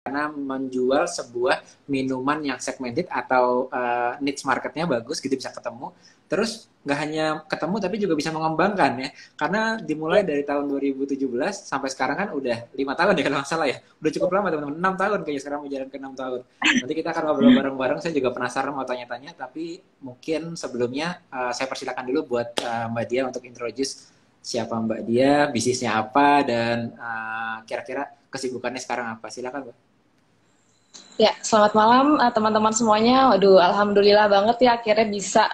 karena menjual sebuah minuman yang segmented atau niche marketnya bagus gitu bisa ketemu. Terus nggak hanya ketemu tapi juga bisa mengembangkan ya. Karena dimulai dari tahun 2017 sampai sekarang kan udah 5 tahun ya kalau nggak salah ya. Udah cukup lama teman-teman, 6 tahun kayaknya sekarang mau jalan ke 6 tahun. Nanti kita akan ngobrol bareng-bareng. Saya juga penasaran mau tanya-tanya, tapi mungkin sebelumnya saya persilakan dulu buat Mbak Dia untuk introduce siapa Mbak Dia, bisnisnya apa, dan kira-kira kesibukannya sekarang apa. Silakan Mbak. Ya, selamat malam teman-teman semuanya. Waduh, alhamdulillah banget ya akhirnya bisa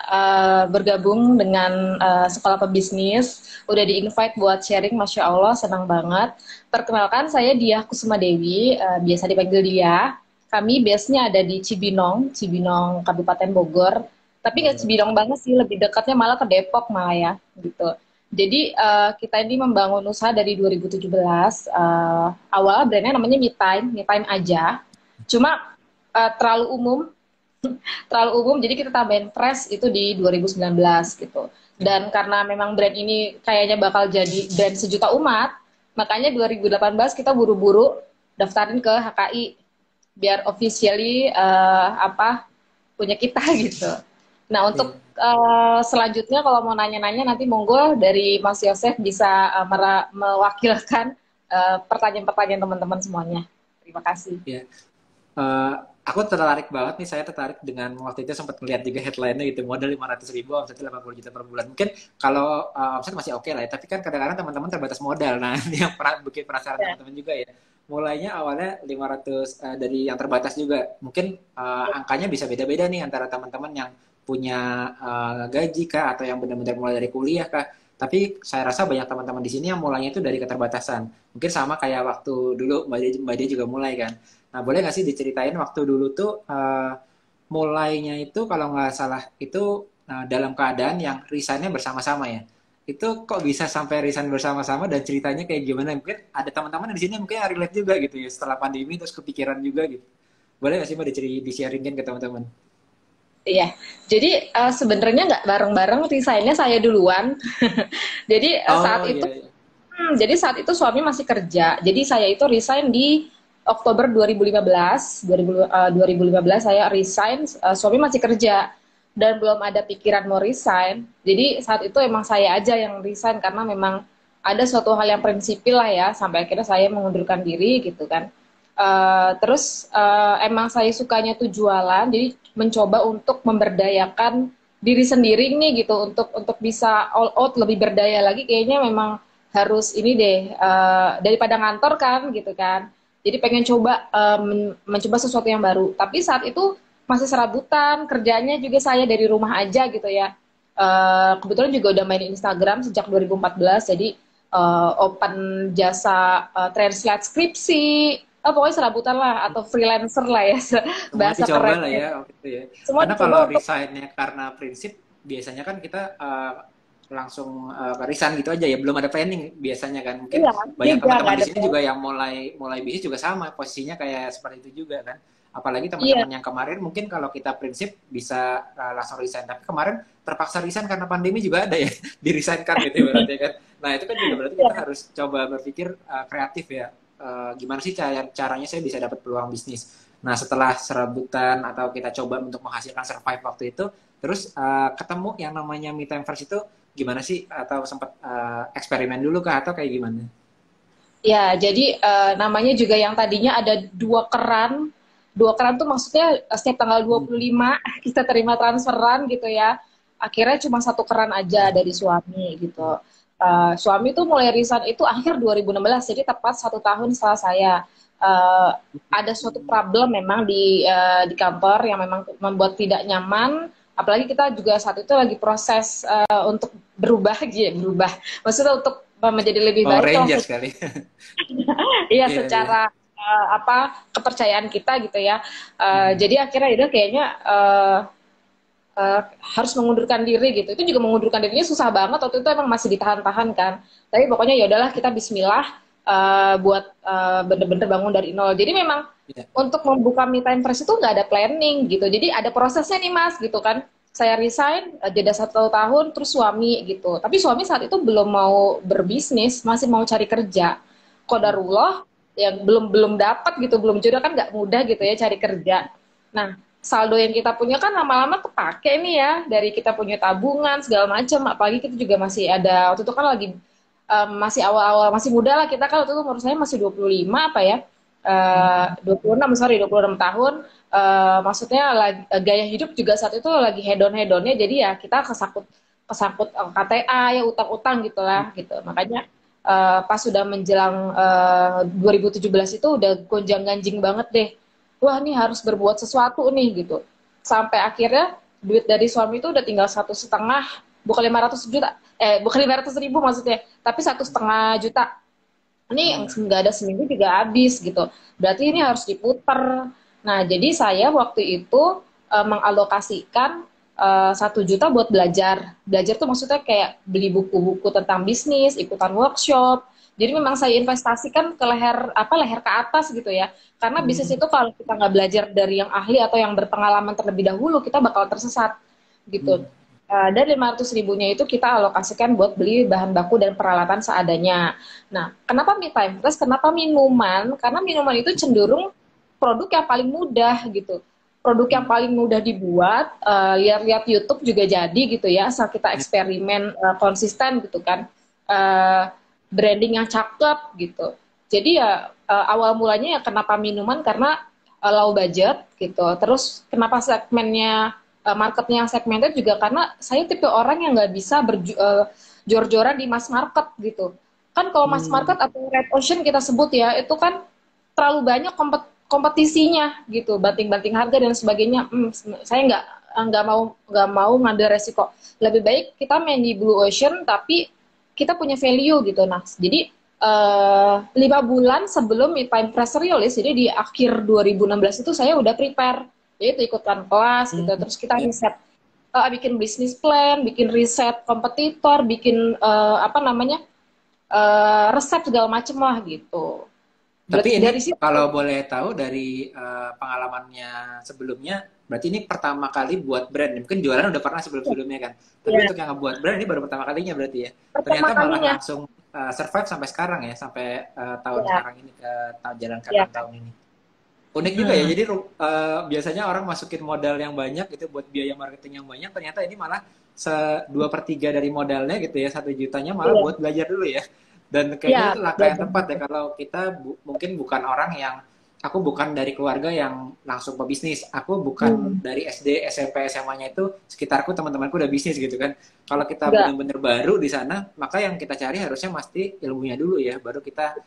bergabung dengan Sekolah Pebisnis. Udah di-invite buat sharing, Masya Allah, senang banget. Perkenalkan, saya Diah Kusuma Dewi, biasa dipanggil Dia. Kami base-nya ada di Cibinong, Cibinong Kabupaten Bogor. Tapi nggak Cibinong banget sih, lebih dekatnya malah ke Depok malah ya, gitu. Jadi kita ini membangun usaha dari 2017. Awal brandnya namanya Me Time aja. Cuma terlalu umum, terlalu umum, jadi kita tambahin fresh itu di 2019 gitu. Dan karena memang brand ini kayaknya bakal jadi brand sejuta umat, makanya 2018 kita buru-buru daftarin ke HKI biar officially punya kita gitu. Nah untuk selanjutnya kalau mau nanya-nanya nanti monggo dari Mas Yosef bisa mewakilkan pertanyaan-pertanyaan teman-teman semuanya. Terima kasih. Ya. Uh, aku tertarik banget nih, saya tertarik dengan waktu itu sempat melihat juga headline-nya gitu, modal 500.000, omset 80 juta per bulan. Mungkin kalau omset masih oke lah ya, tapi kan kadang-kadang teman-teman terbatas modal. Nah, ini yang bikin penasaran teman-teman juga ya. Mulainya awalnya 500 dari yang terbatas juga. Mungkin angkanya bisa beda-beda nih antara teman-teman yang punya gaji kah, atau yang benar-benar mulai dari kuliah kah. Tapi saya rasa banyak teman-teman di sini yang mulainya itu dari keterbatasan. Mungkin sama kayak waktu dulu Mbak Dia juga mulai kan. Nah, boleh nggak sih diceritain waktu dulu tuh mulainya itu kalau nggak salah itu dalam keadaan yang resignnya bersama-sama ya. Itu kok bisa sampai resign bersama-sama dan ceritanya kayak gimana? Mungkin ada teman-teman di sini mungkin yang relate juga gitu ya setelah pandemi terus kepikiran juga gitu. Boleh nggak sih Mbak di-sharingin ke teman-teman? Iya, jadi sebenarnya nggak bareng-bareng, resignnya saya duluan. Jadi Oh iya, iya. saat itu suami masih kerja. Jadi saya itu resign di Oktober 2015. 2015 saya resign, suami masih kerja dan belum ada pikiran mau resign. Jadi saat itu emang saya aja yang resign karena memang ada suatu hal yang prinsipil lah ya, sampai akhirnya saya mengundurkan diri gitu kan. Terus emang saya sukanya tuh jualan, jadi mencoba untuk memberdayakan diri sendiri nih gitu untuk bisa all out lebih berdaya lagi. Kayaknya memang harus ini deh, daripada ngantor kan gitu kan. Jadi pengen coba mencoba sesuatu yang baru. Tapi saat itu masih serabutan, kerjanya juga saya dari rumah aja gitu ya. Kebetulan juga udah main Instagram sejak 2014, jadi open jasa translate skripsi, pokoknya serabutan lah atau freelancer lah ya Semua bahasa dicoba lah kerennya. ya waktu itu ya. Semua Karena dicoba kalau untuk resignnya karena prinsip, biasanya kan kita langsung resign gitu aja ya, belum ada planning biasanya kan. Mungkin iya, banyak juga teman-teman nggak di ada sini plan. juga yang mulai bisnis juga sama, posisinya kayak seperti itu juga kan. Apalagi Iya, teman-teman yang kemarin mungkin kalau kita prinsip bisa langsung resign, tapi kemarin terpaksa resign karena pandemi juga ada ya, di resign kan gitu berarti kan. Nah, itu kan juga berarti kita iya, harus coba berpikir kreatif ya. Gimana sih caranya saya bisa dapat peluang bisnis. Nah, setelah serabutan atau kita coba untuk menghasilkan survive waktu itu, terus ketemu yang namanya Me Time First itu gimana sih? Atau sempat eksperimen dulu kah atau kayak gimana? ya. Jadi namanya juga yang tadinya ada dua keran tuh maksudnya setiap tanggal 25 kita terima transferan gitu ya. Akhirnya cuma satu keran aja dari suami gitu. Suami tuh mulai resign itu akhir 2016, jadi tepat 1 tahun setelah saya. Uh, ada suatu problem memang di kantor yang memang membuat tidak nyaman. Apalagi kita juga saat itu lagi proses untuk berubah gitu, berubah. Maksudnya untuk menjadi lebih Oh, baik lah. Ranger sekali. Iya, Iya, iya. secara kepercayaan kita gitu ya. Hmm. Jadi akhirnya itu kayaknya harus mengundurkan diri gitu. Itu juga mengundurkan dirinya susah banget, waktu itu emang masih ditahan-tahan kan. Tapi pokoknya ya udahlah, kita Bismillah buat bener-bener bangun dari nol. Jadi memang Iya. untuk membuka Me Time Press itu nggak ada planning gitu. Jadi ada prosesnya nih Mas gitu kan. Saya resign, jeda 1 tahun, terus suami gitu. Tapi suami saat itu belum mau berbisnis, masih mau cari kerja. Hmm. Qadarullah, yang belum belum dapat gitu, belum jodoh kan nggak mudah gitu ya cari kerja. Nah, saldo yang kita punya kan lama-lama kepake nih ya, dari kita punya tabungan segala macam, apalagi kita juga masih ada, waktu itu kan lagi masih awal-awal, masih muda lah kita kan, waktu itu umur saya masih 25 apa ya, 26, sorry, 26 tahun. Maksudnya gaya hidup juga saat itu lagi hedon-hedonnya, jadi ya kita kesangkut kesangkut KTA ya, utang-utang gitulah gitu. Makanya pas sudah menjelang 2017 itu udah gonjang-ganjing banget deh. Wah, nih harus berbuat sesuatu nih gitu. Sampai akhirnya duit dari suami itu udah tinggal 1,5, bukan 500 juta, bukan 500 ribu maksudnya, tapi 1,5 juta. Ini nggak ada seminggu juga habis gitu. Berarti ini harus diputer. Nah, jadi saya waktu itu mengalokasikan 1 juta buat belajar. Belajar tuh maksudnya kayak beli buku-buku tentang bisnis, ikutan workshop. Jadi memang saya investasikan ke leher leher ke atas gitu ya. Karena bisnis itu kalau kita nggak belajar dari yang ahli atau yang berpengalaman terlebih dahulu, kita bakal tersesat gitu. Dan 500 ribunya itu kita alokasikan buat beli bahan baku dan peralatan seadanya. Nah, kenapa Me Time Fresh? Kenapa minuman? Karena minuman itu cenderung produk yang paling mudah gitu. Produk yang paling mudah dibuat, lihat-lihat YouTube juga jadi gitu ya, asal kita eksperimen konsisten gitu kan. Branding yang cakep gitu. Jadi ya awal mulanya ya kenapa minuman, karena low budget gitu. Terus kenapa segmennya marketnya segmented juga karena saya tipe orang yang nggak bisa jor-joran di mass market gitu. Kan kalau mass market atau red ocean kita sebut ya, itu kan terlalu banyak kompetisinya gitu, banting-banting harga dan sebagainya. Saya nggak mau ngambil resiko. Lebih baik kita main di blue ocean tapi kita punya value gitu. Nah, jadi 5 bulan sebelum Me Time Fresh rilis, jadi di akhir 2016 itu saya udah prepare, yaitu ikutan kelas gitu, terus kita riset, bikin bisnis plan, bikin riset kompetitor, bikin resep segala macem lah gitu. Tapi ini Dari situ, kalau boleh tahu dari pengalamannya sebelumnya, berarti ini pertama kali buat brand. Mungkin jualan udah pernah sebelum-sebelumnya kan. Tapi untuk yang ngebuat brand ini baru pertama kalinya berarti ya. pertama Ternyata malah kalinya. langsung survive sampai sekarang ya, sampai tahun Ya, sekarang ini ke jalan ke ya. 6 tahun ini. Unik juga ya. Jadi biasanya orang masukin modal yang banyak itu buat biaya marketing yang banyak. Ternyata ini malah 2/3 dari modalnya gitu ya, 1 jutanya malah buat belajar dulu ya. Dan kayaknya Ya, itu langkah yang tepat ya kalau kita mungkin bukan orang yang, aku bukan dari keluarga yang langsung pebisnis, aku bukan dari SD, SMP, SMA-nya itu sekitarku teman-temanku udah bisnis gitu kan. Kalau kita enggak. benar-benar baru di sana, maka yang kita cari harusnya pasti ilmunya dulu ya, baru kita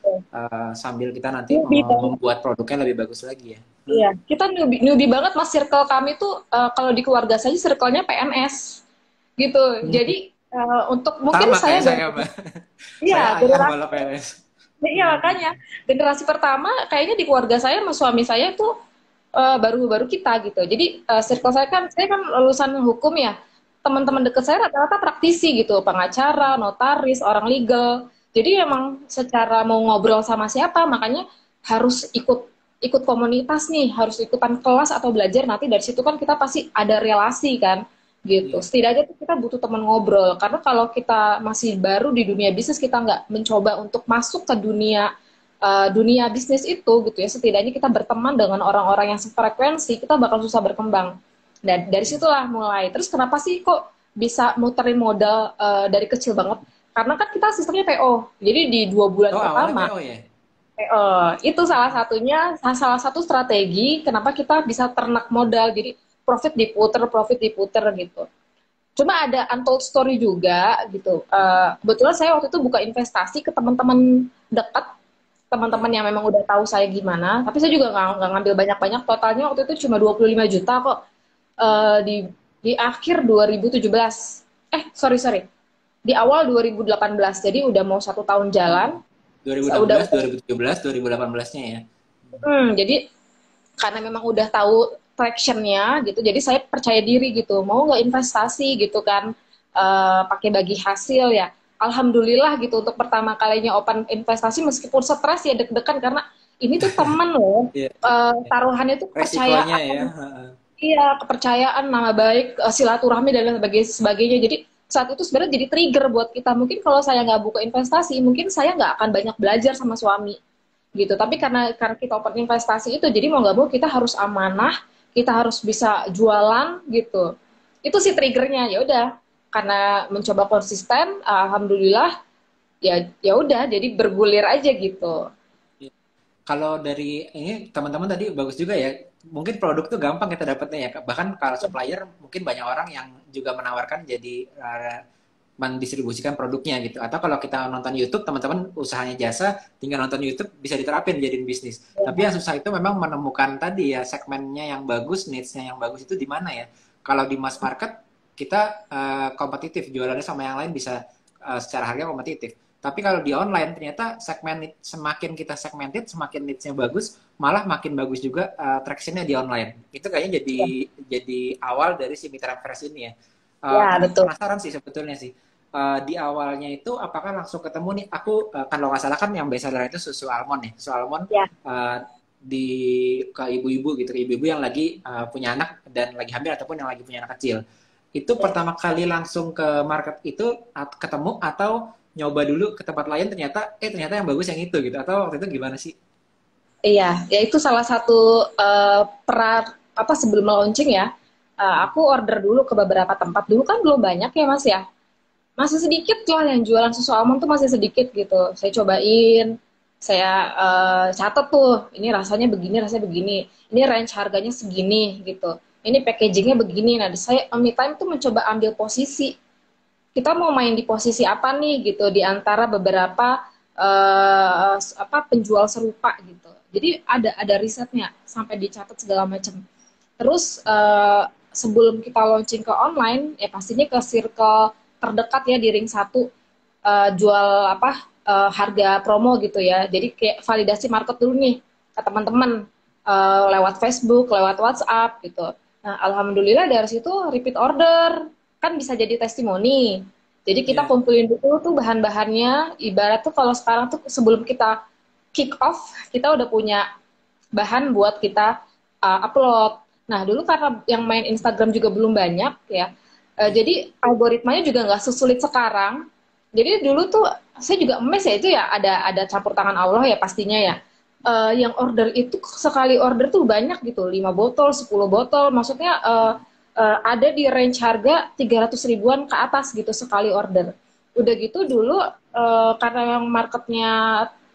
sambil kita nanti membuat produknya lebih bagus lagi ya. Iya, kita newbie banget mas. Circle kami tuh kalau di keluarga saya circle-nya PNS gitu. Jadi untuk mungkin Sama saya kayak saya, Mbak. Saya iya, ayah generasi, malah PNS. iya makanya generasi pertama kayaknya di keluarga saya sama suami saya tuh baru-baru kita gitu. Jadi circle saya kan lulusan hukum ya. Teman-teman deket saya rata-rata praktisi gitu, pengacara, notaris, orang legal. Jadi emang secara mau ngobrol sama siapa, makanya harus ikut komunitas nih, harus ikutan kelas atau belajar. Nanti dari situ kan kita pasti ada relasi kan gitu. Setidaknya tuh kita butuh teman ngobrol, karena kalau kita masih baru di dunia bisnis, kita nggak mencoba untuk masuk ke dunia bisnis itu gitu ya, setidaknya kita berteman dengan orang-orang yang sefrekuensi, kita bakal susah berkembang. Dan dari situlah mulai. Terus kenapa sih kok bisa muterin modal dari kecil banget? Karena kan kita sistemnya PO, jadi di 2 bulan Awalnya pertama PO ya? itu salah satunya, salah satu strategi kenapa kita bisa ternak modal. Jadi profit diputer gitu. Cuma ada untold story juga gitu. Kebetulan saya waktu itu buka investasi ke teman-teman dekat, teman-teman yang memang udah tahu saya gimana. Tapi saya juga nggak ngambil banyak-banyak. Totalnya waktu itu cuma 25 juta kok. Di akhir 2017. Sorry. Di awal 2018. Jadi udah mau 1 tahun jalan. 2016, 2017, 2018-nya ya. Jadi karena memang udah tahu tractionnya gitu, jadi saya percaya diri gitu, mau nggak investasi gitu kan, pakai bagi hasil ya. Alhamdulillah gitu, untuk pertama kalinya open investasi meskipun stres ya, deg-degan karena ini tuh temen loh. Taruhannya tuh kepercayaan. Resikonya ya. Iya, kepercayaan, nama baik, silaturahmi dan sebagainya. Jadi saat itu sebenarnya jadi trigger buat kita. Mungkin kalau saya nggak buka investasi, mungkin saya nggak akan banyak belajar sama suami gitu. Tapi karena kita open investasi itu, jadi mau nggak mau kita harus amanah, kita harus bisa jualan gitu. Itu sih triggernya. Ya udah, karena mencoba konsisten, alhamdulillah ya udah, jadi bergulir aja gitu. Kalau dari ini teman-teman tadi bagus juga ya. Mungkin produk tuh gampang kita dapatnya ya. Bahkan kalau supplier mungkin banyak orang yang juga menawarkan jadi mendistribusikan produknya gitu. Atau kalau kita nonton YouTube, teman-teman usahanya jasa, tinggal nonton YouTube bisa diterapin jadiin bisnis. Tapi yang susah itu memang menemukan tadi ya segmennya yang bagus, niche-nya yang bagus itu di mana ya. Kalau di mass market kita kompetitif, jualannya sama yang lain bisa secara harga kompetitif. Tapi kalau di online ternyata semakin kita segmented, semakin niche-nya bagus, malah makin bagus juga traction-nya di online. Itu kayaknya jadi awal dari si Mitra Fresh ini ya. Ya, Tapi betul. penasaran sih sebetulnya sih. Di awalnya itu apakah langsung ketemu nih? Aku kalau nggak salah kan yang best seller itu susu almond nih. Susu almond Ya. uh, di ke ibu-ibu gitu, ke ibu-ibu yang lagi punya anak dan lagi hamil ataupun yang lagi punya anak kecil. Itu pertama kali langsung ke market itu ketemu atau nyoba dulu ke tempat lain ternyata yang bagus yang itu gitu atau waktu itu gimana sih? Iya, ya itu salah satu apa sebelum launching ya. Aku order dulu ke beberapa tempat. Dulu kan belum banyak ya Mas ya. Masih sedikit lah yang jualan susu almond tuh, masih sedikit gitu. Saya cobain, saya catat tuh, ini rasanya begini, rasanya begini. Ini range harganya segini gitu. Ini packagingnya begini. Nah, saya me time tuh mencoba ambil posisi. Kita mau main di posisi apa nih gitu di antara beberapa apa penjual serupa gitu. Jadi ada risetnya sampai dicatat segala macam. Terus sebelum kita launching ke online, ya pastinya ke circle terdekat ya di ring satu, jual apa harga promo gitu ya. Jadi kayak validasi market dulu nih ke teman-teman lewat Facebook, lewat WhatsApp gitu. Nah, alhamdulillah dari situ repeat order kan bisa jadi testimoni. Jadi kita Iya, kumpulin dulu tuh bahan-bahannya. Ibarat tuh kalau sekarang tuh sebelum kita kick off, kita udah punya bahan buat kita upload. Nah, dulu karena yang main Instagram juga belum banyak ya, iya, jadi algoritmanya juga nggak sesulit sekarang. Jadi dulu tuh saya juga emes ya, itu ya ada campur tangan Allah ya pastinya ya. Yang order itu sekali order tuh banyak gitu, 5 botol, 10 botol, maksudnya ada di range harga 300 ribuan ke atas gitu sekali order. Udah gitu dulu karena yang marketnya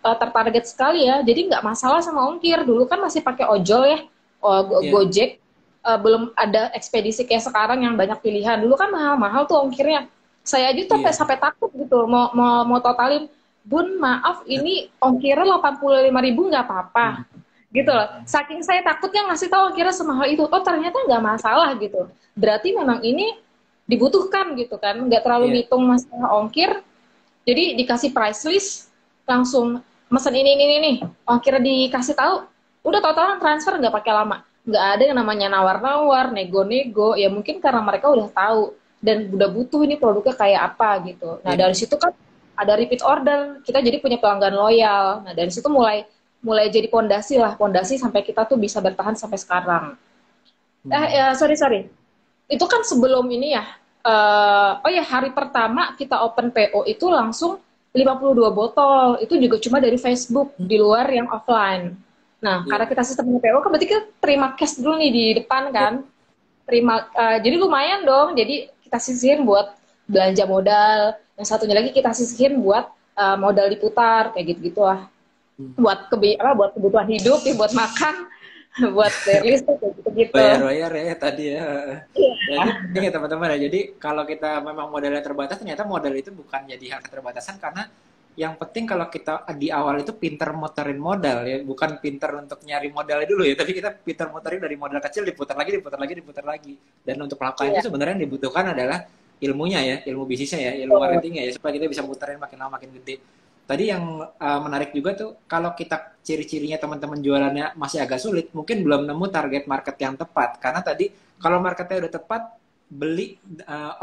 tertarget sekali ya, jadi nggak masalah sama ongkir. Dulu kan masih pakai ojol ya, iya, Gojek, belum ada ekspedisi kayak sekarang yang banyak pilihan. Dulu kan mahal-mahal tuh ongkirnya. Saya aja tuh iya. sampai takut gitu mau totalin, Bun maaf ini ongkirnya 85.000 nggak apa-apa Hmm. gitu loh. Saking saya takutnya ngasih tahu ongkirnya semahal itu, oh ternyata nggak masalah gitu. Berarti memang ini dibutuhkan gitu kan, nggak terlalu Iya. ngitung masalah ongkir. Jadi dikasih price list, langsung mesen ini nih, ongkirnya dikasih tahu, udah totalan transfer nggak pakai lama. Nggak ada yang namanya nawar-nawar, nego-nego, ya mungkin karena mereka udah tahu dan udah butuh ini produknya kayak apa gitu. Nah Iya. dari situ kan ada repeat order, kita jadi punya pelanggan loyal. Nah dari situ mulai mulai jadi pondasi sampai kita tuh bisa bertahan sampai sekarang. Hmm. Sorry. Itu kan sebelum ini ya. Oh ya, hari pertama kita open PO itu langsung 52 botol. Itu juga cuma dari Facebook, di luar yang offline. Nah, karena Iya, kita sistem PO kan berarti kita terima cash dulu nih di depan iya. kan. Jadi lumayan dong. Jadi kita sisihin buat belanja modal. Yang satunya lagi kita sisihin buat modal diputar kayak gitu-gitu lah. Hmm. Buat kebutuhan hidup, ya, buat makan, buat bayar listrik kayak gitu-gitu. Bayar-bayar ya tadi ya. Dan Iya. ini ya teman-teman ya. Jadi kalau kita memang modalnya terbatas, ternyata modal itu bukan jadi hal keterbatasan karena yang penting kalau kita di awal itu pinter muterin modal ya, bukan pinter untuk nyari modalnya dulu ya, tapi kita pinter muterin dari modal kecil diputar lagi, diputar lagi, diputar lagi. Dan untuk melakukan itu Iya. sebenarnya yang dibutuhkan adalah ilmunya ya, ilmu bisnisnya ya, ilmu marketingnya ya, supaya kita bisa muterin makin lama makin gede. Tadi yang menarik juga tuh kalau kita ciri-cirinya teman-teman jualannya masih agak sulit, mungkin belum nemu target market yang tepat. Karena tadi kalau marketnya udah tepat, beli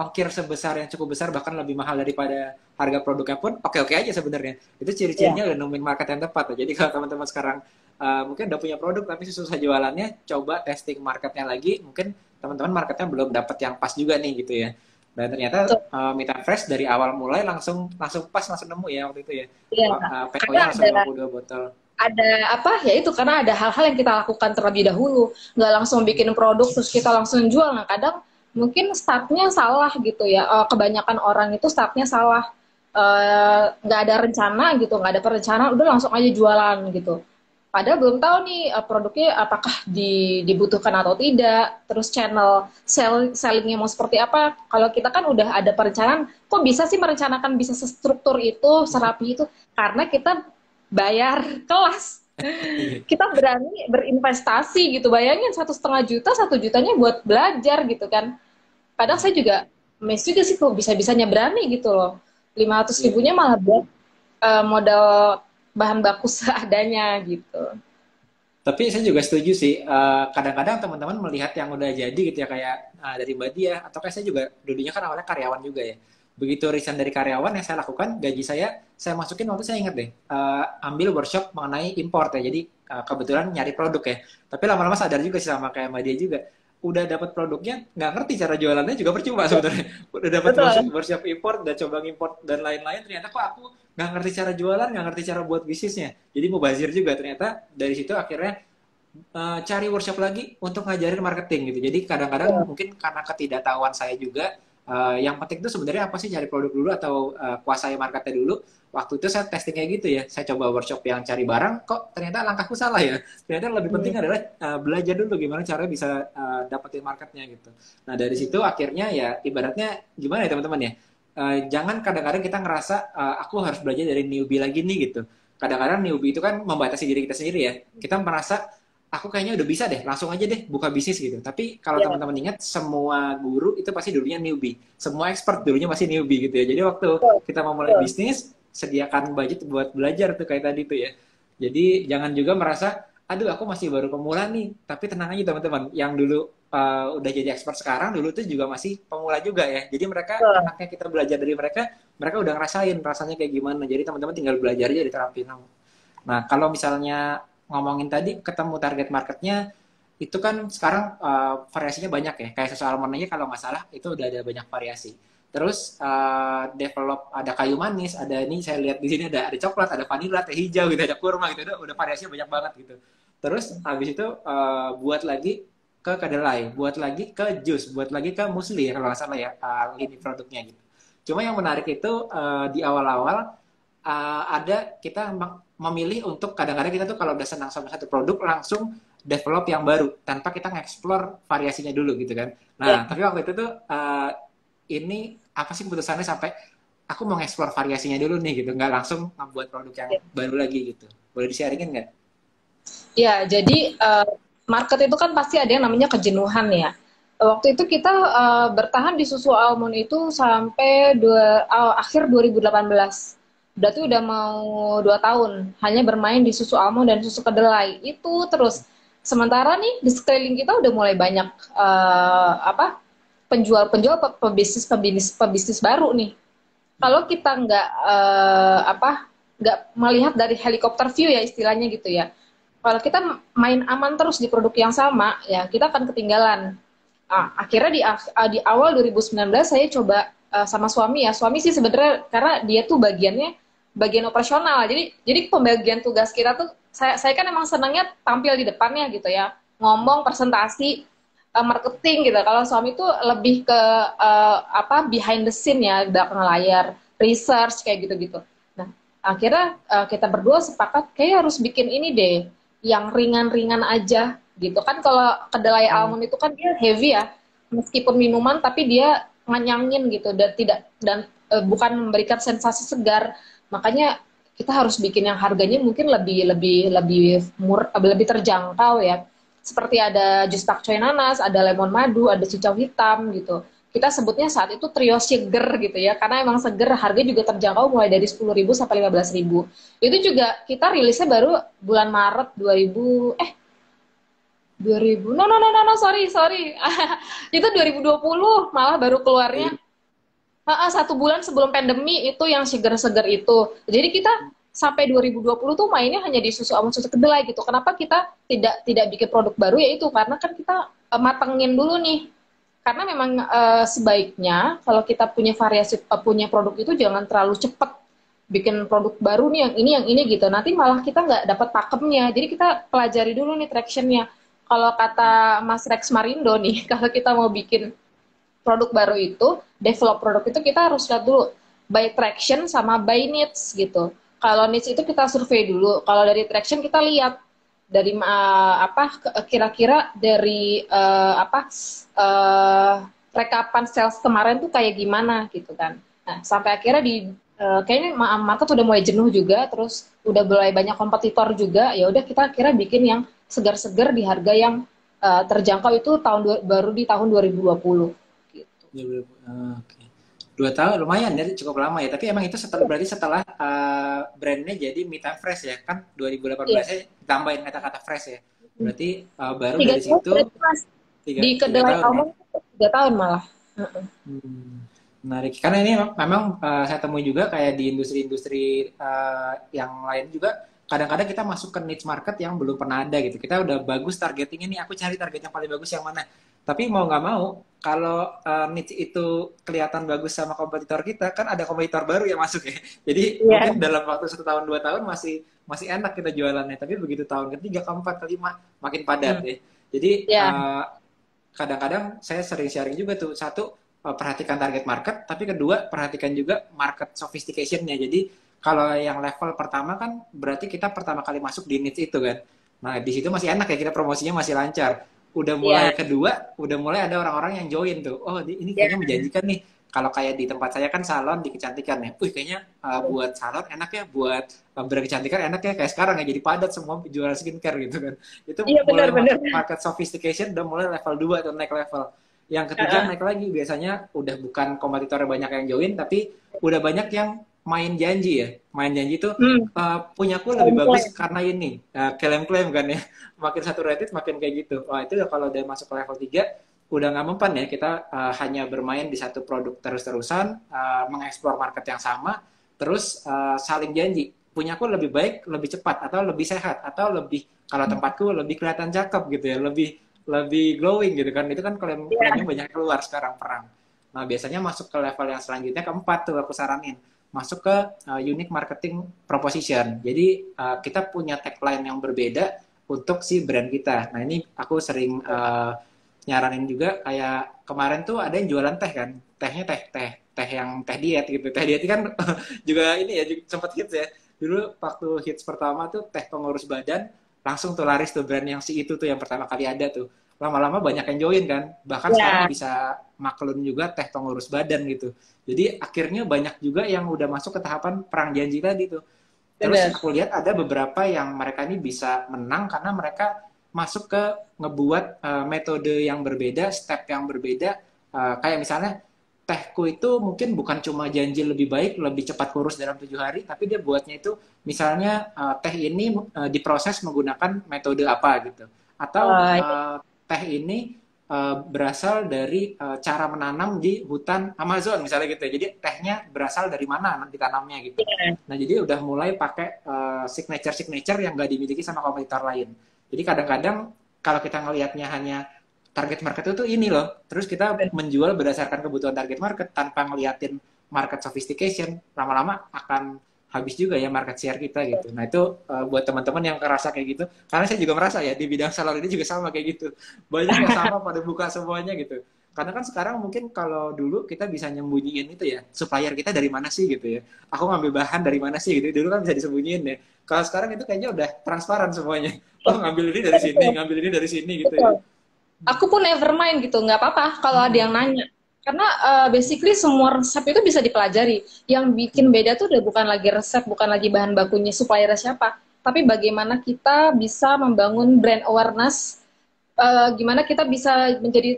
ongkir sebesar yang cukup besar bahkan lebih mahal daripada harga produknya pun oke-oke aja sebenarnya. Itu Iya. ciri-cirinya udah nemuin market yang tepat. Jadi kalau teman-teman sekarang mungkin udah punya produk tapi susah jualannya, coba testing marketnya lagi. Mungkin teman-teman marketnya belum dapat yang pas juga nih gitu ya. Dan ternyata Betul. Meet Fresh dari awal mulai langsung langsung pas langsung nemu ya waktu itu ya. Iya. Karena PO-nya langsung 52 botol. ada apa ya itu karena ada hal-hal yang kita lakukan terlebih dahulu, nggak langsung bikin produk terus kita langsung jual. Nah kadang mungkin startnya salah gitu ya. Kebanyakan orang itu startnya salah. Nggak ada rencana gitu, nggak ada perencanaan, udah langsung aja jualan gitu. Padahal belum tahu nih produknya apakah dibutuhkan atau tidak, terus channel sellingnya mau seperti apa. Kalau kita kan udah ada perencanaan, kok bisa sih merencanakan bisa sestruktur itu, serapi itu? Karena kita bayar kelas, Iya. kita berani berinvestasi gitu. Bayangin 1,5 juta, 1 jutanya buat belajar gitu kan. Kadang saya juga mes juga sih kok bisa-bisanya berani gitu loh. 500 Iya. ribunya malah buat modal bahan baku seadanya gitu. Tapi saya juga setuju sih. Kadang-kadang teman-teman melihat yang udah jadi gitu ya kayak dari Mbak Dia atau kayak saya juga dulunya kan awalnya karyawan juga ya. Begitu resign dari karyawan yang saya lakukan gaji saya masukin waktu saya ingat deh ambil workshop mengenai import ya. Jadi kebetulan nyari produk ya. Tapi lama-lama sadar juga sih sama kayak Mbak Dia juga. Udah dapat produknya nggak ngerti cara jualannya juga percuma sebenarnya. Udah dapat Betul. workshop import dan coba import dan lain-lain ternyata kok aku nggak ngerti cara jualan, nggak ngerti cara buat bisnisnya. Jadi mau bazir juga ternyata dari situ akhirnya cari workshop lagi untuk ngajarin marketing gitu. Jadi kadang-kadang mungkin karena ketidaktahuan saya juga, yang penting itu sebenarnya apa sih cari produk dulu atau kuasai marketnya dulu. Waktu itu saya testing kayak gitu ya. Saya coba workshop yang cari barang, kok ternyata langkahku salah ya. Ternyata lebih penting adalah belajar dulu gimana caranya bisa dapetin marketnya gitu. Nah dari situ akhirnya ya ibaratnya gimana ya teman-teman ya. Jangan kadang-kadang kita ngerasa aku harus belajar dari newbie lagi nih gitu. Kadang-kadang newbie itu kan membatasi diri kita sendiri ya. Kita merasa aku kayaknya udah bisa deh, langsung aja deh buka bisnis gitu. Tapi kalau Ya, teman-teman ingat, semua guru itu pasti dulunya newbie. Semua expert dulunya masih newbie gitu ya. Jadi waktu betul, kita mau mulai betul. bisnis, sediakan budget buat belajar tuh kayak tadi tuh ya. Jadi jangan juga merasa, aduh aku masih baru pemula nih. Tapi tenang aja teman-teman, yang dulu udah jadi expert sekarang, dulu tuh juga masih pemula juga ya. Jadi mereka, Betul. enaknya kita belajar dari mereka, mereka udah ngerasain rasanya kayak gimana. Jadi teman-teman tinggal belajar aja diterapin. Nah, kalau misalnya ngomongin tadi ketemu target marketnya, itu kan sekarang variasinya banyak ya. Kayak susu almond aja kalau nggak salah itu udah ada banyak variasi. Terus develop ada kayu manis, ada ini saya lihat di sini ada coklat, ada vanilla, teh hijau gitu, ada kurma gitu, udah variasinya banyak banget gitu. Terus habis itu buat lagi ke kedelai, buat lagi ke jus, buat lagi ke musli ya kalau nggak salah ya lini produknya gitu. Cuma yang menarik itu di awal-awal ada kita memilih untuk kadang-kadang kita tuh kalau udah senang sama satu produk langsung develop yang baru tanpa kita nge-explore variasinya dulu gitu kan. Ya. Nah, tapi waktu itu tuh ini apa sih keputusannya sampai aku mau nge-explore variasinya dulu nih gitu, nggak langsung membuat produk yang baru lagi gitu. Boleh di-sharingin nggak? Ya, jadi market itu kan pasti ada yang namanya kejenuhan ya. Waktu itu kita bertahan di susu almond itu sampai akhir 2018. Berarti udah mau 2 tahun hanya bermain di susu almond dan susu kedelai itu terus. Sementara nih di sekeliling kita udah mulai banyak apa penjual-penjual pebisnis baru nih. Kalau kita nggak melihat dari helikopter view ya istilahnya gitu ya, kalau kita main aman terus di produk yang sama ya kita akan ketinggalan. Akhirnya di awal 2019 saya coba sama suami ya, suami sih sebenarnya karena dia tuh bagian operasional, jadi pembagian tugas kita tuh saya kan emang senangnya tampil di depannya gitu ya, ngomong presentasi marketing gitu. Kalau suami tuh lebih ke behind the scene ya, belakang layar, research kayak gitu-gitu. Nah, akhirnya kita berdua sepakat kayak harus bikin ini deh, yang ringan-ringan aja gitu kan. Kalau kedelai Hmm. almond itu kan dia heavy ya, meskipun minuman tapi dia nganyangin gitu dan tidak dan bukan memberikan sensasi segar. Makanya kita harus bikin yang harganya mungkin lebih lebih lebih lebih terjangkau ya, seperti ada jus takcoy nanas, ada lemon madu, ada cicau hitam gitu. Kita sebutnya saat itu trio seger gitu ya, karena emang seger, harga juga terjangkau mulai dari 10.000 sampai 15.000. Itu juga kita rilisnya baru bulan Maret 2000, no, sorry, sorry. Itu 2020 malah baru keluarnya. 1 bulan sebelum pandemi itu yang seger-seger itu. Jadi kita sampai 2020 tuh mainnya hanya di susu almond, susu kedelai gitu. Kenapa kita tidak bikin produk baru ya itu karena kan kita matengin dulu nih. Karena memang sebaiknya kalau kita punya variasi punya produk itu jangan terlalu cepat bikin produk baru nih yang ini gitu. Nanti malah kita nggak dapat pakemnya. Jadi kita pelajari dulu nih tractionnya. Kalau kata Mas Rex Marindo nih, kalau kita mau bikin produk baru itu, develop produk itu kita harus lihat dulu by traction sama by needs gitu. Kalau needs itu kita survei dulu. Kalau dari traction kita lihat dari kira-kira dari rekapan sales kemarin tuh kayak gimana gitu kan. Nah, sampai akhirnya kayaknya market udah mulai jenuh juga, terus udah mulai banyak kompetitor juga. Ya udah kita kira bikin yang segar-segar di harga yang terjangkau itu baru di tahun 2020 gitu. Oke. 2 tahun lumayan ya, cukup lama ya. Tapi emang itu berarti setelah brandnya jadi Meet and Fresh ya, kan 2018 Iya. ya tambahin kata-kata fresh ya. Berarti baru 3 dari tahun situ berarti, Mas. Di tiga kedelai tahun ya. almond 3 tahun malah. Menarik. Karena ini memang saya temui juga kayak di industri-industri yang lain juga, kadang-kadang kita masuk ke niche market yang belum pernah ada gitu. Kita udah bagus targeting ini, aku cari target yang paling bagus yang mana. Tapi mau nggak mau, kalau niche itu kelihatan bagus sama kompetitor kita, kan ada kompetitor baru yang masuk ya. Jadi mungkin dalam waktu 1 tahun 2 tahun masih enak kita jualannya. Tapi begitu tahun ketiga, keempat, kelima makin padat ya. Jadi kadang-kadang saya sering sharing juga tuh, satu, perhatikan target market, tapi kedua perhatikan juga market sophistication-nya. Jadi kalau yang level pertama kan berarti kita pertama kali masuk di niche itu kan. Nah di situ masih enak ya, kita promosinya masih lancar. Udah mulai kedua, udah mulai ada orang-orang yang join tuh. Oh ini kayaknya menjanjikan nih. Kalau kayak di tempat saya kan salon di kecantikan ya. Kayaknya buat salon enak ya, buat brand kecantikan enak ya. Kayak sekarang ya jadi padat semua jualan skincare gitu kan. Itu mulai market sophistication udah mulai level 2 atau naik level. Yang ketiga naik lagi, biasanya udah bukan kompetitor banyak yang join, tapi udah banyak yang main janji ya. Main janji itu punyaku lebih bagus karena ini. Klaim-klaim kan ya. Makin satu rated makin kayak gitu. Wah itu kalau udah masuk ke level 3 udah nggak mempan ya. Kita hanya bermain di satu produk terus-terusan, mengeksplor market yang sama, terus saling janji. Punyaku lebih baik, lebih cepat, atau lebih sehat, atau lebih, kalau tempatku lebih kelihatan cakep gitu ya, lebih glowing gitu kan. Itu kan klaimnya banyak keluar sekarang perang. Nah biasanya masuk ke level yang selanjutnya, keempat tuh aku saranin, masuk ke unique marketing proposition. Jadi kita punya tagline yang berbeda untuk si brand kita. Nah ini aku sering nyaranin juga, kayak kemarin tuh ada yang jualan teh kan, tehnya teh yang teh diet gitu. Teh diet kan juga ini ya sempat hits ya. Dulu waktu hits pertama tuh teh pengurus badan, langsung tuh laris tuh brand yang si itu tuh yang pertama kali ada tuh. Lama-lama banyak yang join kan. Bahkan sekarang bisa maklun juga teh pengurus badan gitu. Jadi akhirnya banyak juga yang udah masuk ke tahapan perang janji tadi tuh. Terus aku lihat ada beberapa yang mereka ini bisa menang karena mereka masuk ke ngebuat metode yang berbeda, step yang berbeda. Kayak misalnya tehku itu mungkin bukan cuma janji lebih baik, lebih cepat kurus dalam 7 hari, tapi dia buatnya itu misalnya teh ini diproses menggunakan metode apa gitu. Atau teh ini berasal dari cara menanam di hutan Amazon misalnya gitu. Jadi tehnya berasal dari mana ditanamnya gitu. Nah jadi udah mulai pakai signature yang nggak dimiliki sama kompetitor lain. Jadi kadang-kadang kalau kita ngelihatnya hanya target market itu ini loh, terus kita menjual berdasarkan kebutuhan target market tanpa ngeliatin market sophistication, lama-lama akan habis juga ya market share kita gitu. Nah itu buat teman-teman yang ngerasa kayak gitu, karena saya juga merasa ya di bidang salon ini juga sama kayak gitu. Banyak yang sama pada buka semuanya gitu. Karena kan sekarang mungkin kalau dulu kita bisa nyembunyiin itu ya, supplier kita dari mana sih gitu ya. Aku ngambil bahan dari mana sih gitu. Dulu kan bisa disembunyiin ya. Kalau sekarang itu kayaknya udah transparan semuanya. Oh ngambil ini dari sini, ngambil ini dari sini gitu ya. Aku pun never mind gitu, nggak apa-apa kalau ada yang nanya. Karena basically semua resep itu bisa dipelajari. Yang bikin beda tuh udah bukan lagi resep, bukan lagi bahan bakunya supplier siapa, tapi bagaimana kita bisa membangun brand awareness, gimana kita bisa menjadi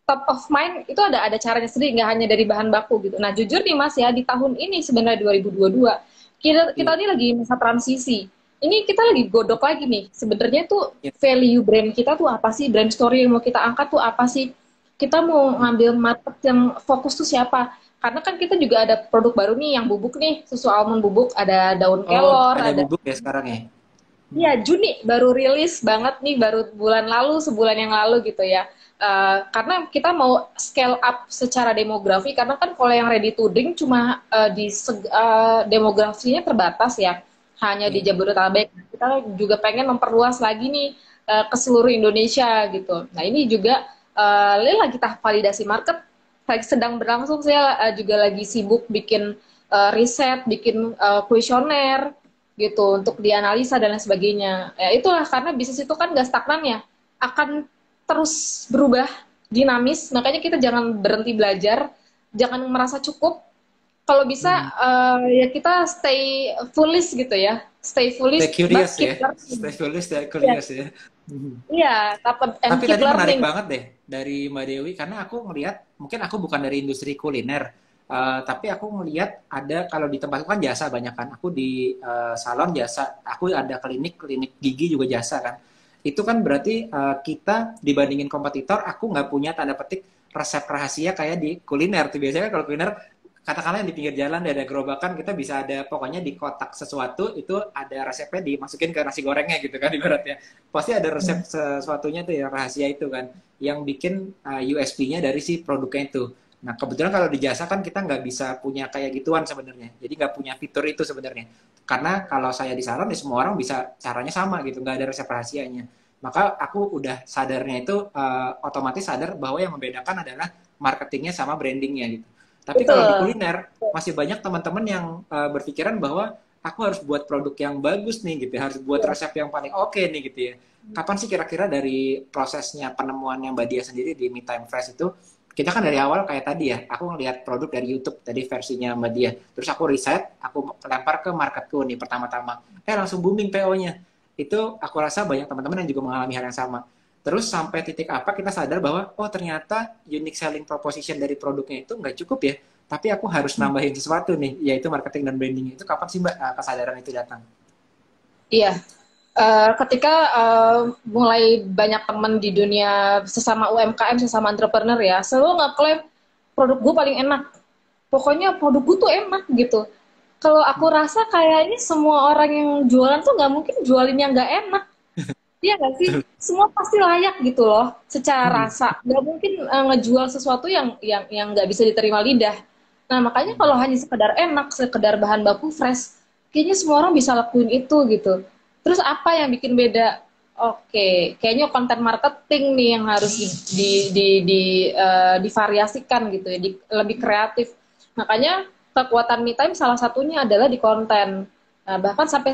top of mind, itu ada caranya sendiri, nggak hanya dari bahan baku gitu. Nah jujur nih Mas ya, di tahun ini sebenarnya 2022 kita ini lagi masa transisi. Ini kita lagi godok lagi nih. Sebenarnya tuh value brand kita tuh apa sih? Brand story yang mau kita angkat tuh apa sih? Kita mau ngambil market yang fokus tuh siapa? Karena kan kita juga ada produk baru nih yang bubuk nih, susu almond bubuk, ada daun kelor, ada bubuk ya sekarang ya. Iya, Juni baru rilis banget nih, baru bulan lalu, sebulan yang lalu gitu ya. Karena kita mau scale up secara demografi, karena kan kalau yang ready to drink cuma demografinya terbatas ya, hanya di Iya. Jabodetabek. Kita juga pengen memperluas lagi nih ke seluruh Indonesia gitu. Nah ini juga lagi tahap validasi market, sedang berlangsung. Saya juga lagi sibuk bikin riset, bikin kuesioner gitu untuk dianalisa dan lain sebagainya. Ya itulah karena bisnis itu kan gak stagnan ya, akan terus berubah, dinamis. Makanya kita jangan berhenti belajar, jangan merasa cukup. Kalau bisa Hmm. ya kita stay foolish gitu ya, stay Stay foolish but curious keep ya, stay learning. curious, stay Iya, curious ya. Mhm. iya, and Tapi keep tadi menarik learning. banget deh dari Mbak Dewi, karena aku ngelihat, mungkin aku bukan dari industri kuliner, tapi aku ngelihat ada, kalau di tempatku kan jasa banyak kan, aku di salon jasa, aku ada klinik klinik gigi juga jasa kan. Itu kan berarti kita dibandingin kompetitor, aku nggak punya tanda petik resep rahasia kayak di kuliner. Tuh biasanya kan kalau kuliner, katakanlah yang di pinggir jalan ada gerobakan, kita bisa ada pokoknya di kotak sesuatu itu ada resepnya dimasukin ke nasi gorengnya gitu kan ibaratnya. Pasti ada resep sesuatunya tuh yang rahasia itu kan, yang bikin USP-nya dari si produknya itu. Nah kebetulan kalau di jasa kan kita nggak bisa punya kayak gituan sebenarnya, jadi nggak punya fitur itu sebenarnya. Karena kalau saya di salon ya semua orang bisa caranya sama gitu, nggak ada resep rahasianya. Maka aku udah sadarnya itu otomatis sadar bahwa yang membedakan adalah marketingnya sama brandingnya gitu. Tapi kalau di Betul. kuliner masih banyak teman-teman yang berpikiran bahwa aku harus buat produk yang bagus nih gitu ya, harus buat resep yang paling oke nih gitu ya. Kapan sih kira-kira dari prosesnya penemuannya Mbak Dia sendiri di Me Time Fresh itu? Kita kan dari awal kayak tadi ya, aku ngelihat produk dari YouTube tadi versinya Mbak Dia. Terus aku riset, aku lempar ke marketku nih pertama-tama. Langsung booming PO-nya. Itu aku rasa banyak teman-teman yang juga mengalami hal yang sama. Terus sampai titik apa kita sadar bahwa oh ternyata unique selling proposition dari produknya itu nggak cukup ya, tapi aku harus nambahin sesuatu nih, yaitu marketing dan branding. Itu kapan sih Mbak kesadaran itu datang? Iya, ketika mulai banyak teman di dunia sesama UMKM, sesama entrepreneur ya, selalu ngeklaim produk gue paling enak. Pokoknya produk gue tuh enak gitu. Kalau aku rasa kayaknya semua orang yang jualan tuh nggak mungkin jualinnya nggak enak. Iya nggak sih? Semua pasti layak gitu loh, secara rasa. Nggak mungkin ngejual sesuatu yang nggak bisa diterima lidah. Nah makanya kalau hanya sekedar enak, sekedar bahan baku fresh, kayaknya semua orang bisa lakuin itu gitu. Terus apa yang bikin beda? Oke, kayaknya konten marketing nih yang harus divariasikan gitu ya, lebih kreatif. Makanya kekuatan Me Time salah satunya adalah di konten. Nah, bahkan sampai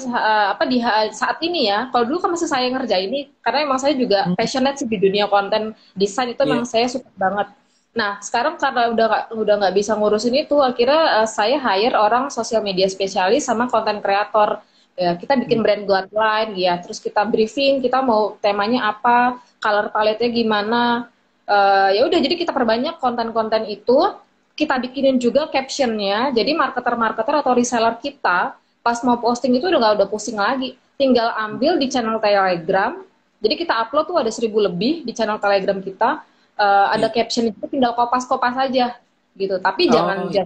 saat ini ya, kalau dulu kan masih saya ngerjain ini, karena emang saya juga passionate sih di dunia konten desain itu emang Iya. saya suka banget. Nah, sekarang karena udah nggak bisa ngurusin itu, akhirnya saya hire orang sosial media spesialis sama konten kreator. Ya, kita bikin brand guideline, ya, terus kita briefing, kita mau temanya apa, color palette-nya gimana. Ya udah, jadi kita perbanyak konten-konten itu, kita bikinin juga captionnya. Jadi marketer-marketer atau reseller kita pas mau posting itu udah pusing lagi, tinggal ambil di channel Telegram. Jadi kita upload tuh ada 1.000 lebih di channel Telegram kita. Ada Iya. caption itu tinggal kopas-kopas aja gitu, tapi Oh jangan iya.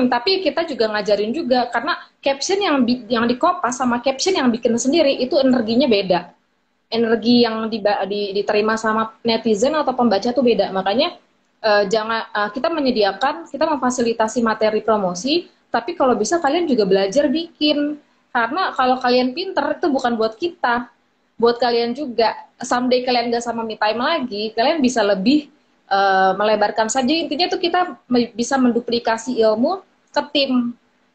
tapi kita juga ngajarin juga, karena caption yang dikopas sama caption yang bikin sendiri itu energinya beda. Energi yang diterima sama netizen atau pembaca tuh beda. Makanya kita menyediakan, kita memfasilitasi materi promosi, tapi kalau bisa kalian juga belajar bikin. Karena kalau kalian pinter itu bukan buat kita, buat kalian juga. Someday kalian gak sama Me Time lagi, kalian bisa lebih melebarkan saja. Intinya tuh kita bisa menduplikasi ilmu ke tim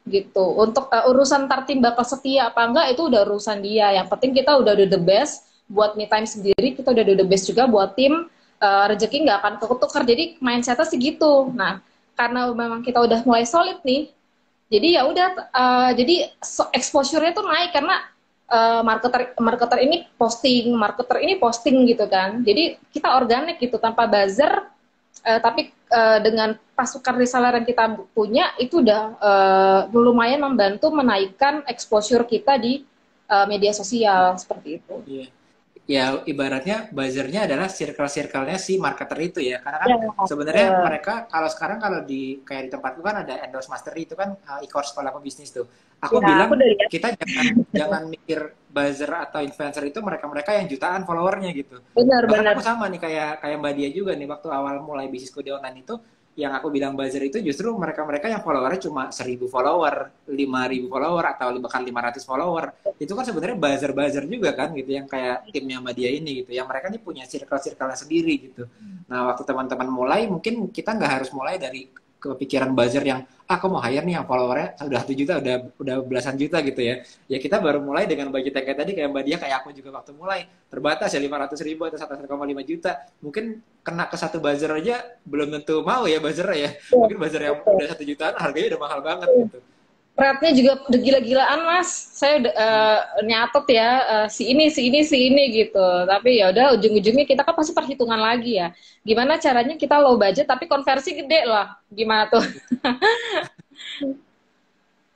gitu. Untuk urusan tartim bakal setia apa enggak itu udah urusan dia. Yang penting kita udah do the best buat Me Time sendiri, kita udah do the best juga buat tim. Rezeki nggak akan ketukar, jadi mindsetnya segitu. Nah karena memang kita udah mulai solid nih, jadi ya udah, jadi exposure-nya tuh naik karena marketer marketer ini posting gitu kan. Jadi kita organik gitu tanpa buzzer, tapi dengan pasukan reseller yang kita punya itu udah lumayan membantu menaikkan exposure kita di media sosial seperti itu. Iya. ya ibaratnya buzzernya adalah circle-circle-nya si marketer itu ya. Karena kan Ya, sebenarnya mereka kalau sekarang kalau di kayak di tempatku kan ada endorse mastery itu kan e-course sekolah pebisnis tuh. Aku ya, aku bilang udah lihat. kita jangan mikir buzzer atau influencer itu mereka-mereka yang jutaan followernya gitu. Bahkan Benar-benar. aku sama nih kayak kayak Mbak Dia juga nih waktu awal mulai bisnisku di online itu yang aku bilang buzzer itu justru mereka-mereka yang followernya cuma 1.000 follower, 5.000 follower atau bahkan 500 follower itu kan sebenarnya buzzer-buzzer juga kan gitu yang kayak timnya sama dia ini gitu yang mereka nih punya circle-circle sendiri gitu. Nah waktu teman-teman mulai mungkin kita nggak harus mulai dari kepikiran buzzer yang aku mau hire nih yang followernya udah 1 juta udah belasan juta gitu ya kita baru mulai dengan budget yang kayak tadi kayak Mbak Dia kayak aku juga waktu mulai terbatas ya 500.000 atau 1,5 juta mungkin kena ke satu buzzer aja belum tentu mau ya buzzer ya Betul, mungkin buzzer yang betul. udah 1 jutaan harganya udah mahal banget gitu. Rate-nya juga udah gila-gilaan mas. Saya udah nyatet ya si ini, si ini, si ini gitu. Tapi ya udah ujung-ujungnya kita kan pasti perhitungan lagi ya. Gimana caranya kita low budget tapi konversi gede lah. Gimana tuh?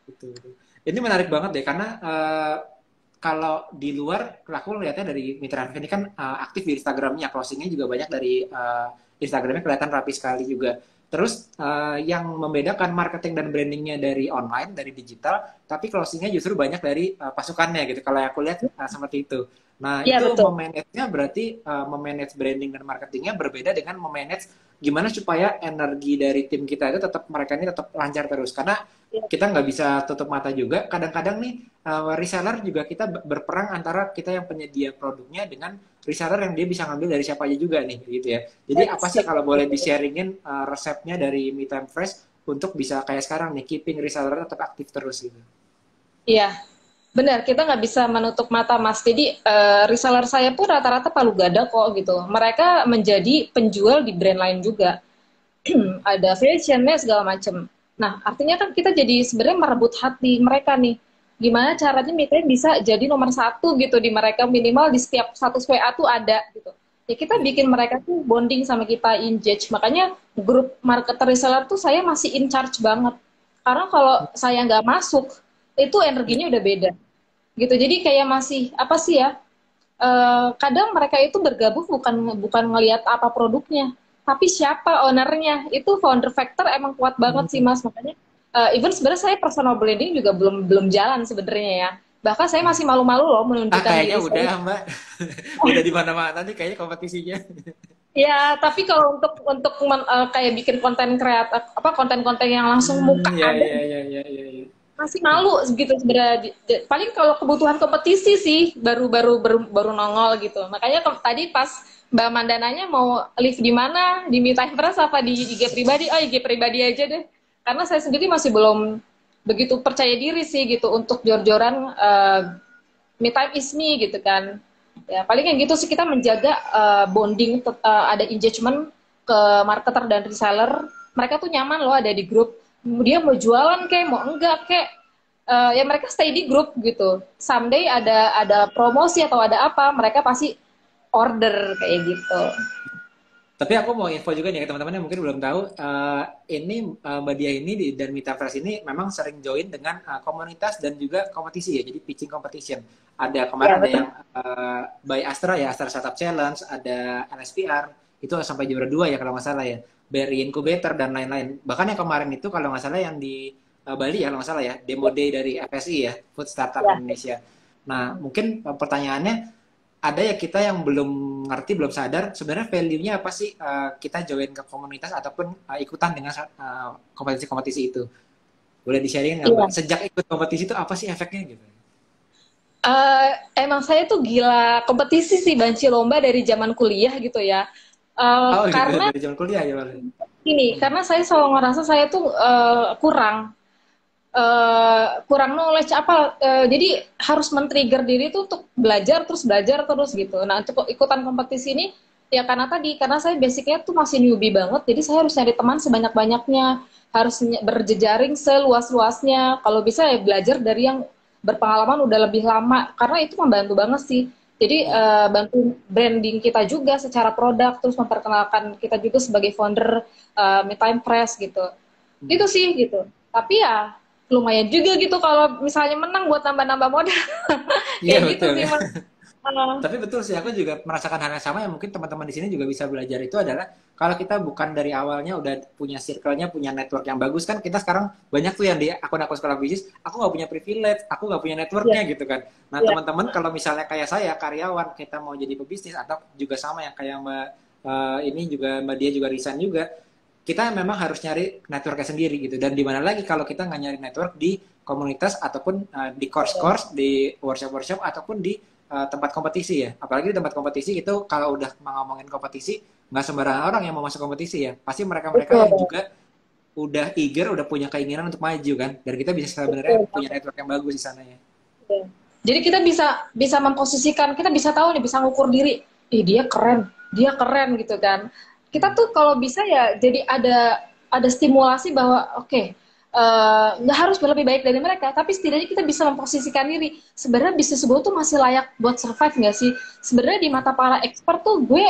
Betul, betul. Ini menarik banget deh karena kalau di luar aku lihatnya dari Mitra Raffi ini kan aktif di Instagramnya, closingnya juga banyak dari Instagramnya kelihatan rapi sekali juga. Terus yang membedakan marketing dan brandingnya dari online, dari digital, tapi closingnya justru banyak dari pasukannya gitu. Kalau yang aku lihat seperti itu. Nah Iya itu betul. memanage-nya berarti memanage branding dan marketingnya berbeda dengan memanage gimana supaya energi dari tim kita itu tetap mereka ini tetap lancar terus. Karena Iya, kita nggak bisa tutup mata juga. Kadang-kadang nih reseller juga kita berperang antara kita yang penyedia produknya dengan reseller yang dia bisa ngambil dari siapa aja juga nih gitu ya. Jadi apa sih kalau boleh di-sharingin resepnya dari Me Time Fresh untuk bisa kayak sekarang nih keeping reseller tetap aktif terus gitu. iya. Benar, kita nggak bisa menutup mata, Mas. Jadi, reseller saya pun rata-rata palu gada kok gitu. Mereka menjadi penjual di brand lain juga. Ada fashionnya segala macam. Nah, artinya kan kita jadi sebenarnya merebut hati mereka nih. Gimana caranya mereka bisa jadi nomor satu gitu di mereka minimal di setiap status WA tuh ada gitu. Ya kita Iya, bikin iya. mereka tuh bonding sama kita, engage. Makanya grup marketer reseller tuh saya masih in charge banget. Karena kalau saya nggak masuk, itu energinya udah beda gitu. Jadi kayak masih apa sih ya? Kadang mereka itu bergabung bukan bukan ngelihat apa produknya, tapi siapa ownernya. Itu founder factor emang kuat banget sih Hmm. mas. Makanya even sebenarnya saya personal branding juga belum belum jalan sebenarnya ya. Bahkan saya masih malu-malu loh menunjukkan Kayaknya diri udah saya. Mbak. Udah di mana-mana nih kayaknya kompetisinya. Ya, tapi kalau untuk kayak bikin konten kreatif apa konten-konten yang langsung muka Ya, ada ya, ya, ya, ya, ya. masih malu gitu sebenarnya. Paling kalau kebutuhan kompetisi sih baru nongol gitu. Makanya tadi pas Mbak Mandananya mau live di mana, di Me Time Press apa di IG pribadi? Oh, IG pribadi aja deh. Karena saya sendiri masih belum begitu percaya diri sih gitu untuk jor-joran Me Time is me gitu kan. Ya, paling yang gitu sih kita menjaga bonding ada engagement ke marketer dan reseller. Mereka tuh nyaman loh ada di grup. Dia mau jualan kayak mau enggak kayak ya mereka stay di grup gitu. Someday ada promosi atau ada apa, mereka pasti order kayak gitu. Tapi aku mau info juga nih ke teman-teman yang mungkin belum tahu. Ini Mbak Dia ini dan Mita Fresh ini memang sering join dengan komunitas dan juga kompetisi ya. Jadi pitching competition. Ada Ya kemarin ada betul. yang by Astra ya, Astra Startup Challenge, ada LSPR, itu sampai juara 2 ya kalau nggak salah ya. BRI Incubator dan lain-lain. Bahkan yang kemarin itu kalau nggak salah yang di Bali ya kalau nggak salah ya, demo day dari FSI ya, Food Startup Ya. Indonesia. Nah, mungkin pertanyaannya ada ya kita yang belum ngerti, belum sadar sebenarnya value-nya apa sih kita join ke komunitas ataupun ikutan dengan kompetisi-kompetisi itu. Boleh di-sharing nggak Mbak? Iya. Sejak ikut kompetisi itu apa sih efeknya gitu? Eh, emang saya tuh gila kompetisi sih banci lomba dari zaman kuliah gitu ya. Oh gitu, Karena dari zaman kuliah ya Mbak? ini, Hmm. karena saya selalu ngerasa saya tuh kurang knowledge apa jadi harus men-trigger diri tuh untuk belajar terus gitu. Nah untuk ikutan kompetisi ini ya karena tadi karena saya basicnya tuh masih newbie banget jadi saya harus nyari teman sebanyak-banyaknya harus berjejaring seluas-luasnya kalau bisa ya belajar dari yang berpengalaman udah lebih lama karena itu membantu banget sih jadi Iya. bantu branding kita juga secara produk terus memperkenalkan kita juga sebagai founder Me Time Press gitu Hmm. itu sih gitu tapi ya lumayan juga gitu kalau misalnya menang buat nambah-nambah modal Iya kayak gitu betul sih ya. mas Ah, Tapi betul sih, aku juga merasakan hal yang sama yang mungkin teman-teman di sini juga bisa belajar itu adalah kalau kita bukan dari awalnya udah punya circle-nya, punya network yang bagus kan kita sekarang banyak tuh yang di akun-akun sekolah bisnis, aku nggak punya privilege, aku nggak punya iya, networknya gitu kan. Nah iya, teman-teman kalau misalnya kayak saya karyawan kita mau jadi pebisnis atau juga sama yang kayak Mbak ini juga Mbak Dia juga resign juga, kita memang harus nyari networknya sendiri gitu. Dan di mana lagi kalau kita nggak nyari network di komunitas ataupun di iya, course-course, di workshop-workshop ataupun di tempat kompetisi ya. Apalagi di tempat kompetisi itu kalau udah ngomongin kompetisi, nggak sembarangan orang yang mau masuk kompetisi ya. Pasti mereka-mereka yang betul, juga udah eager, udah punya keinginan untuk maju kan. Dan kita bisa sebenarnya betul. punya network yang bagus di sana ya. Iya. Jadi kita bisa bisa memposisikan, kita bisa tahu nih, bisa ngukur diri. Ih, dia keren gitu kan. Kita Hmm. tuh kalau bisa ya jadi ada stimulasi bahwa oke, nggak harus lebih baik dari mereka, tapi setidaknya kita bisa memposisikan diri. Sebenarnya bisnis gue tuh masih layak buat survive nggak sih? Sebenarnya di mata para expert tuh gue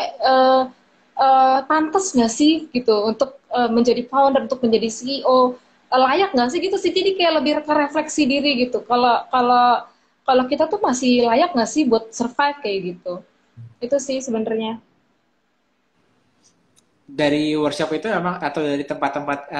pantas nggak sih gitu untuk menjadi founder, untuk menjadi CEO, layak nggak sih gitu sih. Jadi kayak lebih ke refleksi diri gitu. Kalau kalau kalau kita tuh masih layak nggak sih buat survive kayak gitu. Itu sih sebenarnya. Dari workshop itu memang atau dari tempat-tempat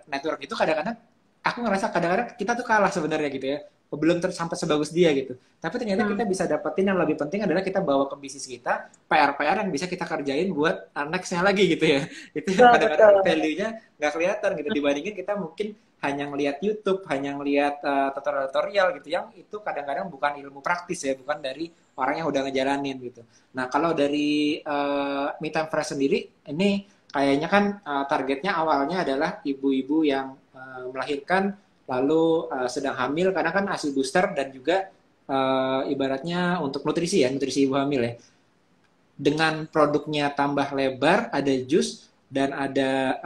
network itu kadang-kadang aku ngerasa kadang-kadang kita tuh kalah sebenarnya gitu ya, belum sampai sebagus dia gitu, tapi ternyata Hmm. kita bisa dapetin yang lebih penting adalah kita bawa ke bisnis kita PR-PR yang bisa kita kerjain buat nextnya lagi gitu ya. Itu yang Betul, kadang-kadang betul. value-nya nggak kelihatan gitu dibandingin kita mungkin hanya ngelihat YouTube, hanya ngelihat tutorial-tutorial gitu yang itu kadang-kadang bukan ilmu praktis ya, bukan dari orang yang udah ngejalanin gitu. Nah kalau dari Me Time Fresh sendiri ini kayaknya kan targetnya awalnya adalah ibu-ibu yang melahirkan lalu sedang hamil karena kan ASI booster dan juga ibaratnya untuk nutrisi ya, nutrisi ibu hamil ya. Dengan produknya tambah lebar, ada jus dan ada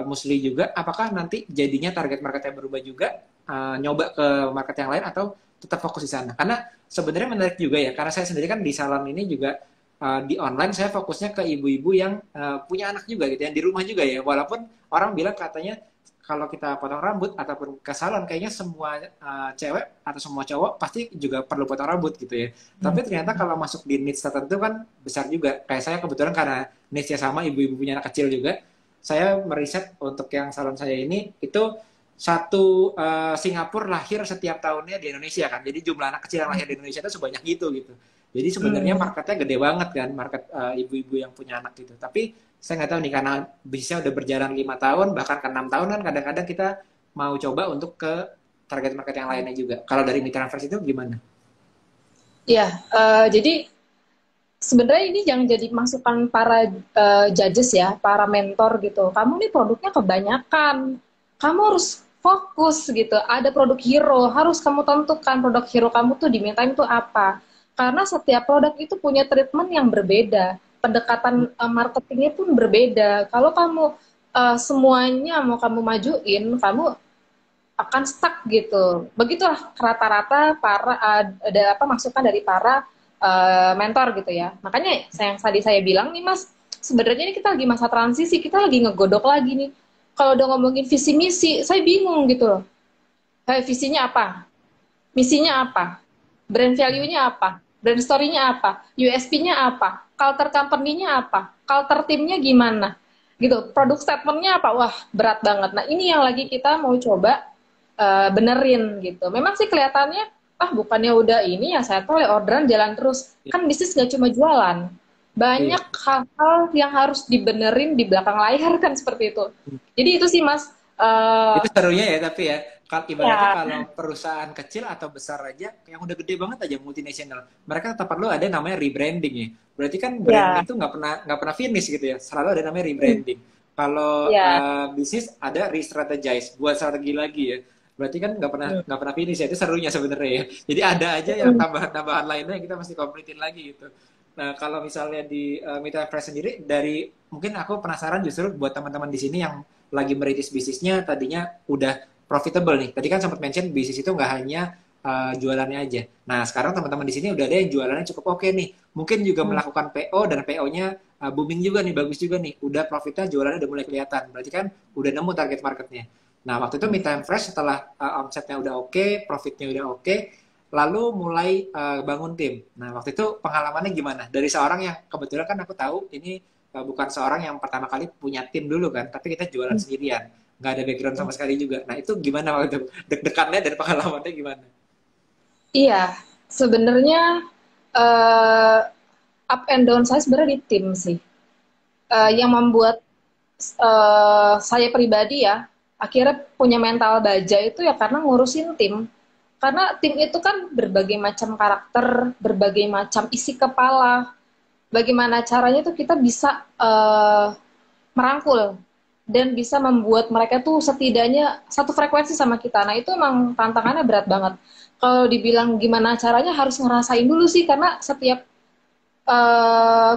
musli juga, apakah nanti jadinya target marketnya berubah juga, nyoba ke market yang lain atau tetap fokus di sana? Karena sebenarnya menarik juga ya, karena saya sendiri kan di salon ini juga di online saya fokusnya ke ibu-ibu yang punya anak juga gitu, yang di rumah juga ya. Walaupun orang bilang katanya kalau kita potong rambut ataupun ke salon kayaknya semua cewek atau semua cowok pasti juga perlu potong rambut gitu ya. Tapi ternyata kalau masuk di niche tertentu kan besar juga. Kayak saya kebetulan karena niche-nya sama ibu-ibu punya anak kecil juga, saya meriset untuk yang salon saya ini itu satu Singapura lahir setiap tahunnya di Indonesia kan. Jadi jumlah anak kecil yang lahir di Indonesia itu sebanyak gitu gitu. Jadi sebenarnya Hmm. marketnya gede banget kan, market ibu-ibu yang punya anak gitu. Tapi saya nggak tahu nih karena bisnisnya udah berjalan 5 tahun bahkan ke 6 tahunan kadang-kadang kita mau coba untuk ke target market yang lainnya juga. Kalau dari mitra invest itu gimana? Ya, jadi sebenarnya ini yang jadi masukan para judges ya, para mentor gitu. Kamu nih produknya kebanyakan, kamu harus fokus gitu. Ada produk hero, harus kamu tentukan produk hero kamu tuh di meantime tuh apa. Karena setiap produk itu punya treatment yang berbeda, pendekatan marketingnya pun berbeda. Kalau kamu semuanya mau kamu majuin, kamu akan stuck gitu. Begitulah rata-rata para ada apa masukan dari para mentor gitu ya. Makanya yang tadi saya bilang nih Mas, sebenarnya ini kita lagi masa transisi, kita lagi ngegodok lagi nih. Kalau udah ngomongin visi misi, saya bingung gitu loh. Kayak visinya apa? Misinya apa? Brand value-nya apa? Brand story-nya apa? USP-nya apa? Culture company-nya apa? Culture team-nya gimana? Gitu. Produk statement-nya apa? Wah, berat banget. Nah, ini yang lagi kita mau coba benerin gitu. Memang sih kelihatannya, bukannya udah ini ya, saya tuh orderan jalan terus. Kan bisnis gak cuma jualan. Iya. Banyak hal-hal yang harus dibenerin di belakang layar kan seperti itu. Jadi itu sih Mas, Itu serunya ya, tapi ya, ibaratnya ya, kalau perusahaan kecil atau besar aja, yang udah gede banget aja multinasional, mereka tetap perlu ada namanya rebranding ya. Berarti kan brand ya, itu nggak pernah finish gitu ya, selalu ada namanya rebranding. Kalau ya. bisnis ada re-strategize, buat strategi lagi ya. Berarti kan nggak pernah finish ya, itu serunya sebenarnya ya. Jadi ada aja yang tambahan-tambahan lainnya yang kita mesti completein lagi gitu. Nah, kalau misalnya di Mitra Fresh sendiri, dari mungkin aku penasaran justru buat teman-teman di sini yang lagi merintis bisnisnya tadinya udah profitable nih. Tadi kan sempat mention bisnis itu nggak hanya jualannya aja. Nah, sekarang teman-teman di sini udah ada yang jualannya cukup oke nih. Mungkin juga melakukan PO dan PO-nya booming juga nih, bagus juga nih. Udah profitnya jualannya udah mulai kelihatan. Berarti kan udah nemu target marketnya. Nah, waktu itu Mid Time Fresh setelah omsetnya udah oke, profitnya udah oke, lalu mulai bangun tim. Nah, waktu itu pengalamannya gimana? Dari seorang yang kebetulan kan aku tahu ini bukan seorang yang pertama kali punya tim dulu kan, tapi kita jualan sendirian. Nggak ada background sama sekali juga. Nah, itu gimana waktu itu? Deg-degannya dan pengalamannya gimana? Iya, sebenarnya uh, up and down saya sebenarnya di tim sih. Yang membuat saya pribadi ya, akhirnya punya mental baja itu ya karena ngurusin tim. Karena tim itu kan berbagai macam karakter, berbagai macam isi kepala. Bagaimana caranya tuh kita bisa merangkul dan bisa membuat mereka tuh setidaknya satu frekuensi sama kita. Nah itu emang tantangannya berat banget. Kalau dibilang gimana caranya harus ngerasain dulu sih karena setiap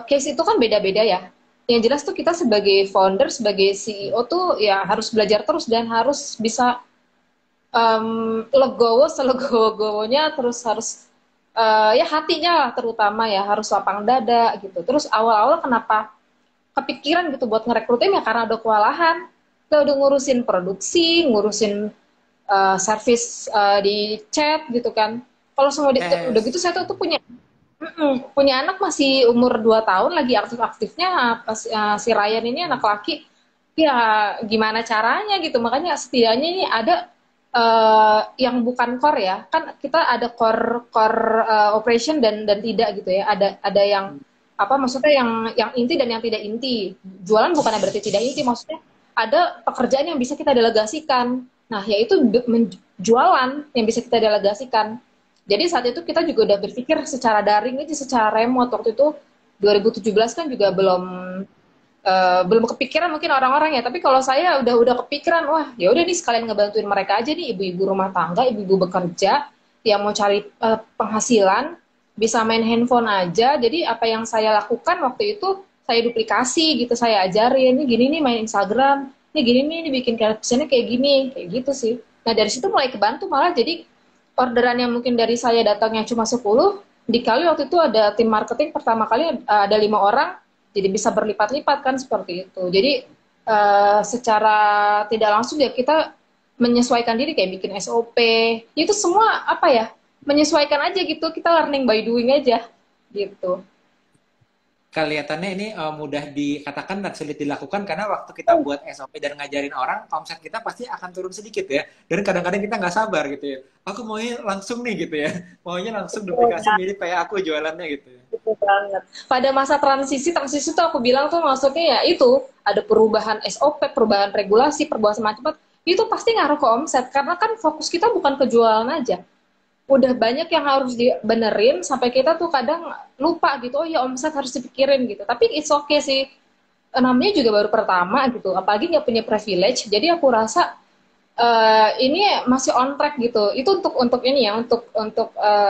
case itu kan beda-beda ya. Yang jelas tuh kita sebagai founder, sebagai CEO tuh ya harus belajar terus dan harus bisa legowo selegowo-gowonya, terus harus ya hatinya lah terutama ya harus lapang dada gitu. Terus awal-awal kenapa kepikiran gitu buat ngerekrutin ya karena udah kewalahan. Kita udah ngurusin produksi, ngurusin service di chat gitu kan. Kalau semua udah Yes. gitu saya tuh punya punya anak masih umur 2 tahun lagi aktif-aktifnya si Ryan ini anak laki ya gimana caranya gitu makanya setidaknya ini ada yang bukan core ya kan kita ada core core operation dan tidak gitu ya ada yang apa maksudnya yang inti dan yang tidak inti jualan bukannya berarti tidak inti maksudnya ada pekerjaan yang bisa kita delegasikan nah yaitu jualan yang bisa kita delegasikan jadi saat itu kita juga udah berpikir secara daring aja, secara remote. Waktu itu 2017 kan juga belum kepikiran mungkin orang-orang ya. Tapi kalau saya udah kepikiran, wah ya udah nih sekalian ngebantuin mereka aja nih, ibu-ibu rumah tangga, ibu-ibu bekerja yang mau cari penghasilan, bisa main handphone aja. Jadi apa yang saya lakukan waktu itu saya duplikasi gitu, saya ajarin, ini gini nih main Instagram, ini gini nih ini bikin captionnya kayak gitu sih. Nah dari situ mulai kebantu malah jadi orderan yang mungkin dari saya datangnya cuma 10, dikali waktu itu ada tim marketing pertama kali ada 5 orang, jadi bisa berlipat-lipat kan seperti itu. Jadi secara tidak langsung ya kita menyesuaikan diri kayak bikin SOP, itu semua apa ya, menyesuaikan aja gitu, kita learning by doing aja gitu. Kelihatannya ini mudah dikatakan dan sulit dilakukan karena waktu kita buat SOP dan ngajarin orang, omset kita pasti akan turun sedikit ya. Dan kadang-kadang kita nggak sabar gitu ya. Aku maunya langsung nih gitu ya. Maunya langsung duplikasi mirip kayak aku jualannya gitu ya. Betul banget. Pada masa transisi tuh aku bilang tuh maksudnya ya itu ada perubahan SOP, perubahan regulasi, perubahan macam-macam. Itu pasti ngaruh ke omset karena kan fokus kita bukan ke jualan aja. Udah banyak yang harus dibenerin sampai kita tuh kadang lupa gitu. Oh ya omset harus dipikirin gitu. Tapi it's okay sih. Namanya juga baru pertama gitu. Apalagi nggak punya privilege. Jadi aku rasa ini masih on track gitu. Itu untuk ini ya, untuk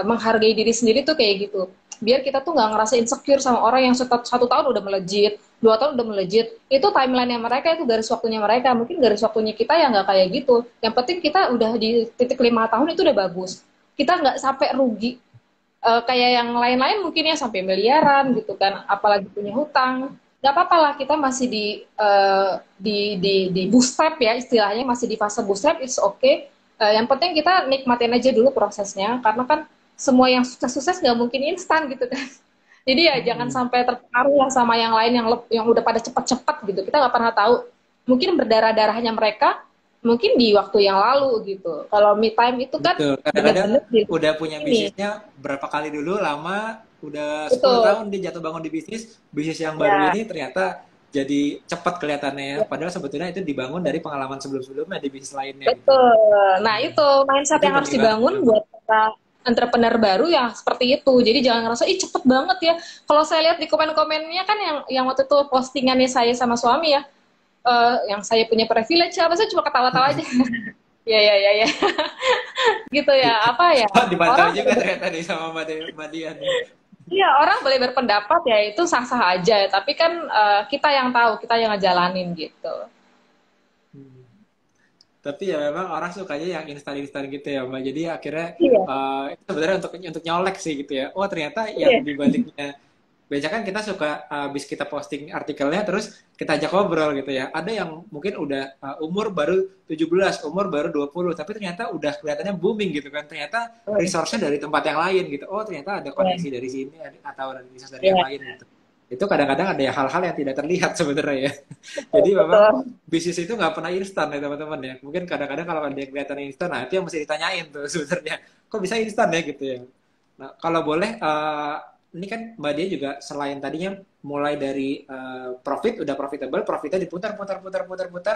menghargai diri sendiri tuh kayak gitu. Biar kita tuh nggak ngerasa insecure sama orang yang 1 tahun udah melejit, 2 tahun udah melejit. Itu timeline-nya mereka, itu garis waktunya mereka. Mungkin garis waktunya kita ya nggak kayak gitu. Yang penting kita udah di titik 5 tahun itu udah bagus. Kita nggak sampai rugi. Kayak yang lain-lain mungkin ya sampai miliaran gitu kan. Apalagi punya hutang nggak apa-apa lah kita masih di bootstrap ya istilahnya masih di fase bootstrap it's okay. Yang penting kita nikmatin aja dulu prosesnya karena kan semua yang sukses-sukses nggak mungkin instan gitu kan jadi ya jangan Hmm. sampai terpengaruh lah sama yang lain yang udah pada cepat-cepat gitu kita nggak pernah tahu mungkin berdarah-darahnya mereka mungkin di waktu yang lalu gitu kalau me time itu kan Betul. Kadang-kadang bener-bener di udah punya ini bisnisnya berapa kali dulu lama, udah 10 betul tahun dia jatuh bangun di bisnis yang baru ya ini ternyata jadi cepat kelihatannya ya. Padahal sebetulnya itu dibangun dari pengalaman sebelum-sebelumnya di bisnis lainnya gitu. betul. Nah, Hmm. itu mindset Itu yang harus penting banget dibangun memang. buat para entrepreneur baru ya seperti itu. Jadi jangan ngerasa, ih cepet banget ya. Kalau saya lihat di komen-komennya kan yang waktu itu postingannya saya sama suami ya, yang saya punya privilege, apa saya cuma ketawa-tawa aja. Ya, ya, ya, ya. Gitu ya, apa ya. Oh, dipantau Orang juga ternyata nih sama Mbak Dian. iya, orang boleh berpendapat ya itu sah-sah aja. Tapi kan kita yang tahu, kita yang ngejalanin gitu. Hmm. Tapi ya memang orang sukanya yang instan-instan gitu ya Mbak. Jadi akhirnya Iya, itu sebenarnya untuk nyolek sih gitu ya. Oh ternyata yang iya. dibaliknya Biasanya kan kita suka habis kita posting artikelnya terus kita ajak ngobrol gitu ya. Ada yang mungkin udah umur baru 17, umur baru 20, tapi ternyata udah kelihatannya booming gitu kan. Ternyata resource-nya dari tempat yang lain gitu. Oh, ternyata ada koneksi dari sini atau ada resource dari yang Iya, lain gitu. Itu kadang-kadang ada hal-hal yang tidak terlihat sebenarnya ya. Jadi memang betul. bisnis itu nggak pernah instan ya teman-teman ya. Mungkin kadang-kadang kalau ada yang kelihatan instan, nah itu yang mesti ditanyain tuh sebenarnya. Kok bisa instan ya gitu ya. Nah, kalau boleh, ini kan Mbak Dia juga selain tadinya mulai dari profit, udah profitable, profitnya diputar, putar, putar, putar, putar,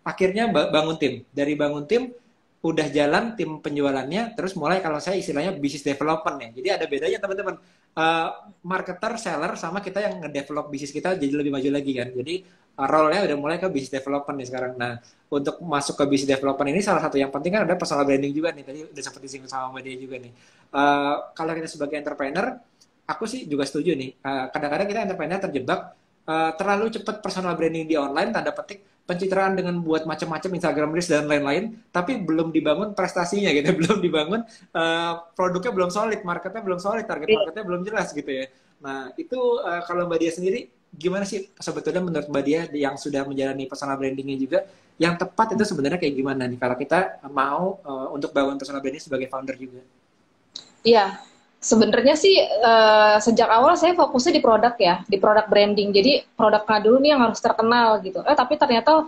akhirnya bangun tim. Dari bangun tim, udah jalan tim penjualannya, terus mulai kalau saya istilahnya business development ya. Jadi ada bedanya teman-teman. Marketer, seller, sama kita yang ngedevelop bisnis kita jadi lebih maju lagi kan. Jadi role-nya udah mulai ke business development nih sekarang. Nah, untuk masuk ke business development ini salah satu yang penting kan ada personal branding juga nih. Tadi udah sempat disinggung sama Mbak Dia juga nih. Kalau kita sebagai entrepreneur, aku sih juga setuju nih. Kadang-kadang kita entrepreneur terjebak terlalu cepat personal branding di online, tanda petik pencitraan dengan buat macam-macam Instagram Reels dan lain-lain, tapi belum dibangun prestasinya gitu, belum dibangun produknya belum solid, marketnya belum solid, target Iya. marketnya belum jelas gitu ya. Nah itu kalau Mbak Dia sendiri gimana sih sebetulnya menurut Mbak Dia yang sudah menjalani personal brandingnya juga, yang tepat itu sebenarnya kayak gimana nih kalau kita mau untuk bangun personal branding sebagai founder juga? Iya, sebenarnya sih sejak awal saya fokusnya di produk ya, di produk branding. Jadi produknya dulu nih yang harus terkenal gitu. Tapi ternyata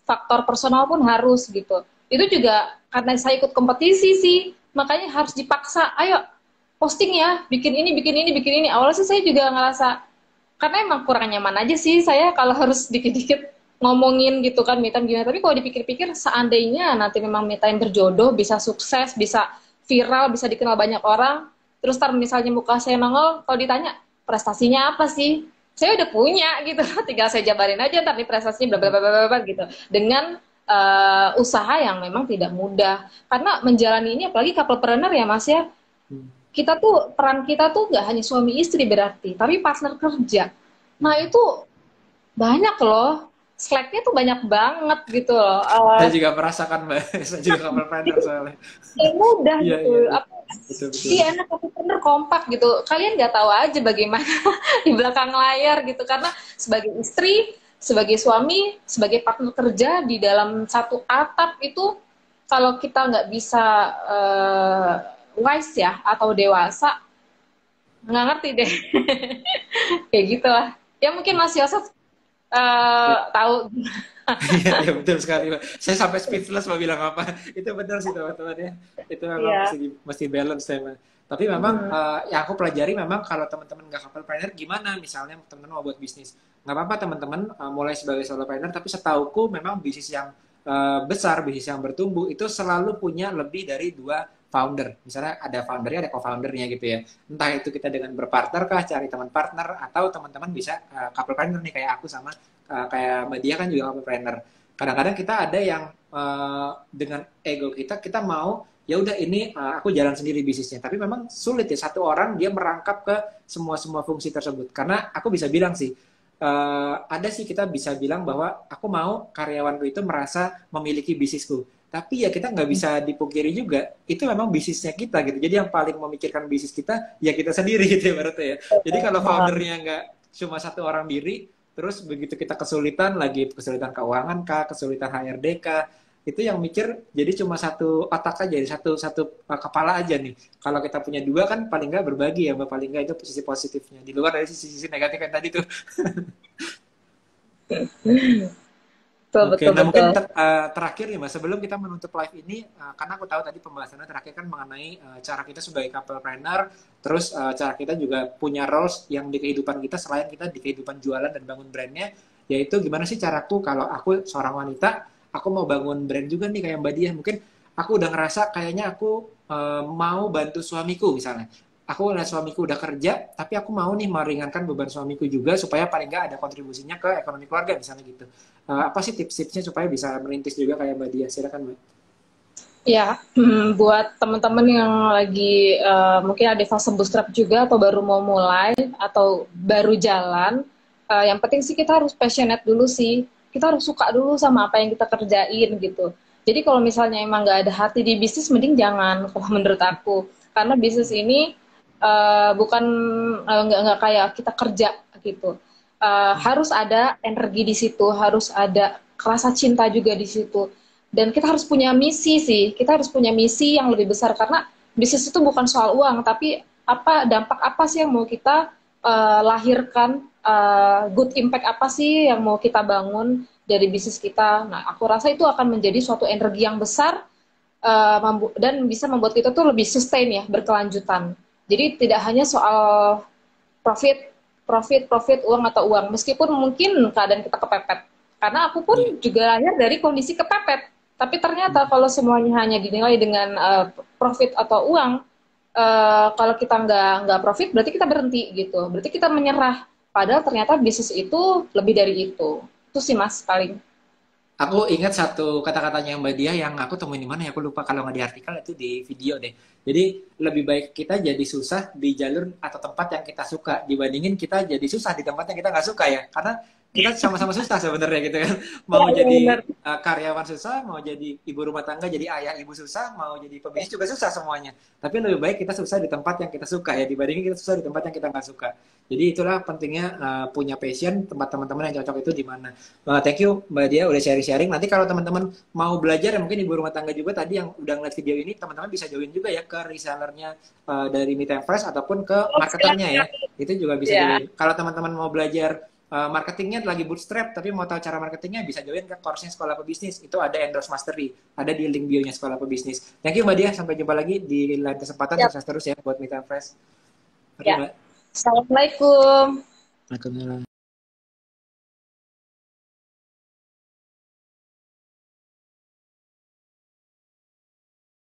faktor personal pun harus gitu. Itu juga karena saya ikut kompetisi sih, makanya harus dipaksa. Ayo posting ya, bikin ini, bikin ini, bikin ini. Awalnya sih saya juga ngerasa karena emang kurang nyaman aja sih saya kalau harus dikit-dikit ngomongin gitu kan me time gimana. Tapi kalau dipikir-pikir seandainya nanti memang me time berjodoh, bisa sukses, bisa viral, bisa dikenal banyak orang, terus tar misalnya muka saya nongol, kalau ditanya prestasinya apa sih? Saya udah punya gitu, tinggal saya jabarin aja ntar nih prestasinya bla bla bla bla bla gitu. Dengan usaha yang memang tidak mudah. Karena menjalani ini apalagi couplepreneur ya Mas ya, Hmm. kita tuh peran kita tuh nggak hanya suami istri berarti, tapi partner kerja. Nah Hmm. itu banyak loh, slacknya tuh banyak banget gitu loh. Saya juga merasakan Mbak, saya juga couple planner soalnya. Yang mudah Iya, gitu. iya, iya. Apa, Betul, betul. iya enak tapi bener kompak gitu. Kalian nggak tahu aja bagaimana di belakang layar gitu. Karena sebagai istri, sebagai suami, sebagai partner kerja di dalam satu atap itu kalau kita nggak bisa wise ya atau dewasa, nggak ngerti deh. Kayak gitu lah. Ya mungkin Mas Yosef tahu. Iya, iya betul sekali, Mbak. Saya sampai speechless mau bilang apa. Itu benar sih teman-teman ya. Itu memang Iya. mesti balance ya, Mbak. Tapi memang Hmm. yang aku pelajari memang kalau teman-teman nggak couple gimana misalnya teman-teman mau buat bisnis. Nggak apa-apa teman-teman mulai sebagai solopreneur, tapi setauku memang bisnis yang besar, bisnis yang bertumbuh itu selalu punya lebih dari dua founder. Misalnya ada foundernya, ada co-foundernya gitu ya. Entah itu kita dengan berpartner kah, cari teman partner, atau teman-teman bisa couple nih kayak aku sama kayak Mbak Dia kan juga entrepreneur. Kadang-kadang kita ada yang dengan ego kita mau ya udah ini aku jalan sendiri bisnisnya. Tapi memang sulit ya satu orang dia merangkap ke semua fungsi tersebut. Karena aku bisa bilang sih ada sih kita bisa bilang bahwa aku mau karyawanku itu merasa memiliki bisnisku. Tapi ya kita nggak bisa dipungkiri juga, itu memang bisnisnya kita gitu. Jadi yang paling memikirkan bisnis kita, ya kita sendiri gitu ya berarti ya. Jadi kalau foundernya nggak cuma satu orang diri, terus begitu kita kesulitan lagi, kesulitan keuangan kah, kesulitan HRD kah, itu yang mikir jadi cuma satu otak aja, jadi satu satu kepala aja nih. Kalau kita punya dua kan paling nggak berbagi ya, paling nggak itu sisi positifnya. Di luar dari sisi-sisi negatif yang tadi tuh. Betul, Oke, betul, nah betul. mungkin terakhir nih Mas, sebelum kita menutup live ini, karena aku tahu tadi pembahasannya terakhir kan mengenai cara kita sebagai couplepreneur, terus cara kita juga punya roles yang di kehidupan kita selain kita di kehidupan jualan dan bangun brandnya, yaitu gimana sih caraku kalau aku seorang wanita, aku mau bangun brand juga nih kayak Mbak Diah, mungkin aku udah ngerasa kayaknya aku mau bantu suamiku misalnya. Aku lihat suamiku udah kerja, tapi aku mau nih meringankan beban suamiku juga supaya paling nggak ada kontribusinya ke ekonomi keluarga misalnya gitu. Apa sih tips-tipsnya supaya bisa merintis juga kayak Mbak Dia? Silakan Mbak. Ya, buat teman-teman yang lagi mungkin ada fase bootstrap juga atau baru mau mulai atau baru jalan, yang penting sih kita harus passionate dulu sih. Kita harus suka dulu sama apa yang kita kerjain gitu. Jadi kalau misalnya emang nggak ada hati di bisnis, mending jangan kalau menurut aku. Karena bisnis ini bukan nggak kayak kita kerja gitu. Harus ada energi di situ, harus ada rasa cinta juga di situ. Dan kita harus punya misi sih, kita harus punya misi yang lebih besar karena bisnis itu bukan soal uang, tapi dampak apa sih yang mau kita lahirkan, good impact apa sih yang mau kita bangun dari bisnis kita. Nah, aku rasa itu akan menjadi suatu energi yang besar dan bisa membuat kita tuh lebih sustain ya, berkelanjutan. Jadi tidak hanya soal profit, profit, uang atau uang. Meskipun mungkin keadaan kita kepepet. Karena aku pun juga lahir dari kondisi kepepet. Tapi ternyata kalau semuanya hanya dinilai dengan profit atau uang, kalau kita nggak profit, berarti kita berhenti gitu. Berarti kita menyerah. Padahal ternyata bisnis itu lebih dari itu. Itu sih Mas paling. Aku ingat satu kata-katanya Mbak Dia yang aku temuin di mana ya, aku lupa, kalau nggak di artikel itu di video deh. Jadi lebih baik kita jadi susah di jalur atau tempat yang kita suka dibandingin kita jadi susah di tempat yang kita nggak suka ya. Karena kita sama-sama susah sebenarnya gitu kan. Mau Ya, jadi benar. karyawan susah, mau jadi ibu rumah tangga, jadi ayah ibu susah, mau jadi pebisnis juga susah semuanya. Tapi lebih baik kita susah di tempat yang kita suka ya dibandingin kita susah di tempat yang kita nggak suka. Jadi itulah pentingnya punya passion, tempat teman-teman yang cocok itu di mana. Thank you Mbak Dia udah sharing-sharing. Nanti kalau teman-teman mau belajar ya mungkin ibu rumah tangga juga tadi yang udah ngeliat video ini, teman-teman bisa join juga ya ke resellernya dari Meet and Fresh ataupun ke marketernya ya. Itu juga bisa Ya, join. Kalau teman-teman mau belajar marketingnya lagi bootstrap tapi mau tahu cara marketingnya, bisa join ke course-nya Sekolah Pebisnis. Itu ada Endorse Mastery. Ada di link bio-nya Sekolah Pebisnis. Thank you Mbak Dia. Sampai jumpa lagi di lain kesempatan. ya, Sukses terus ya buat Meet and Fresh. Mari ya. Mbak. Assalamualaikum. Waalaikumsalam.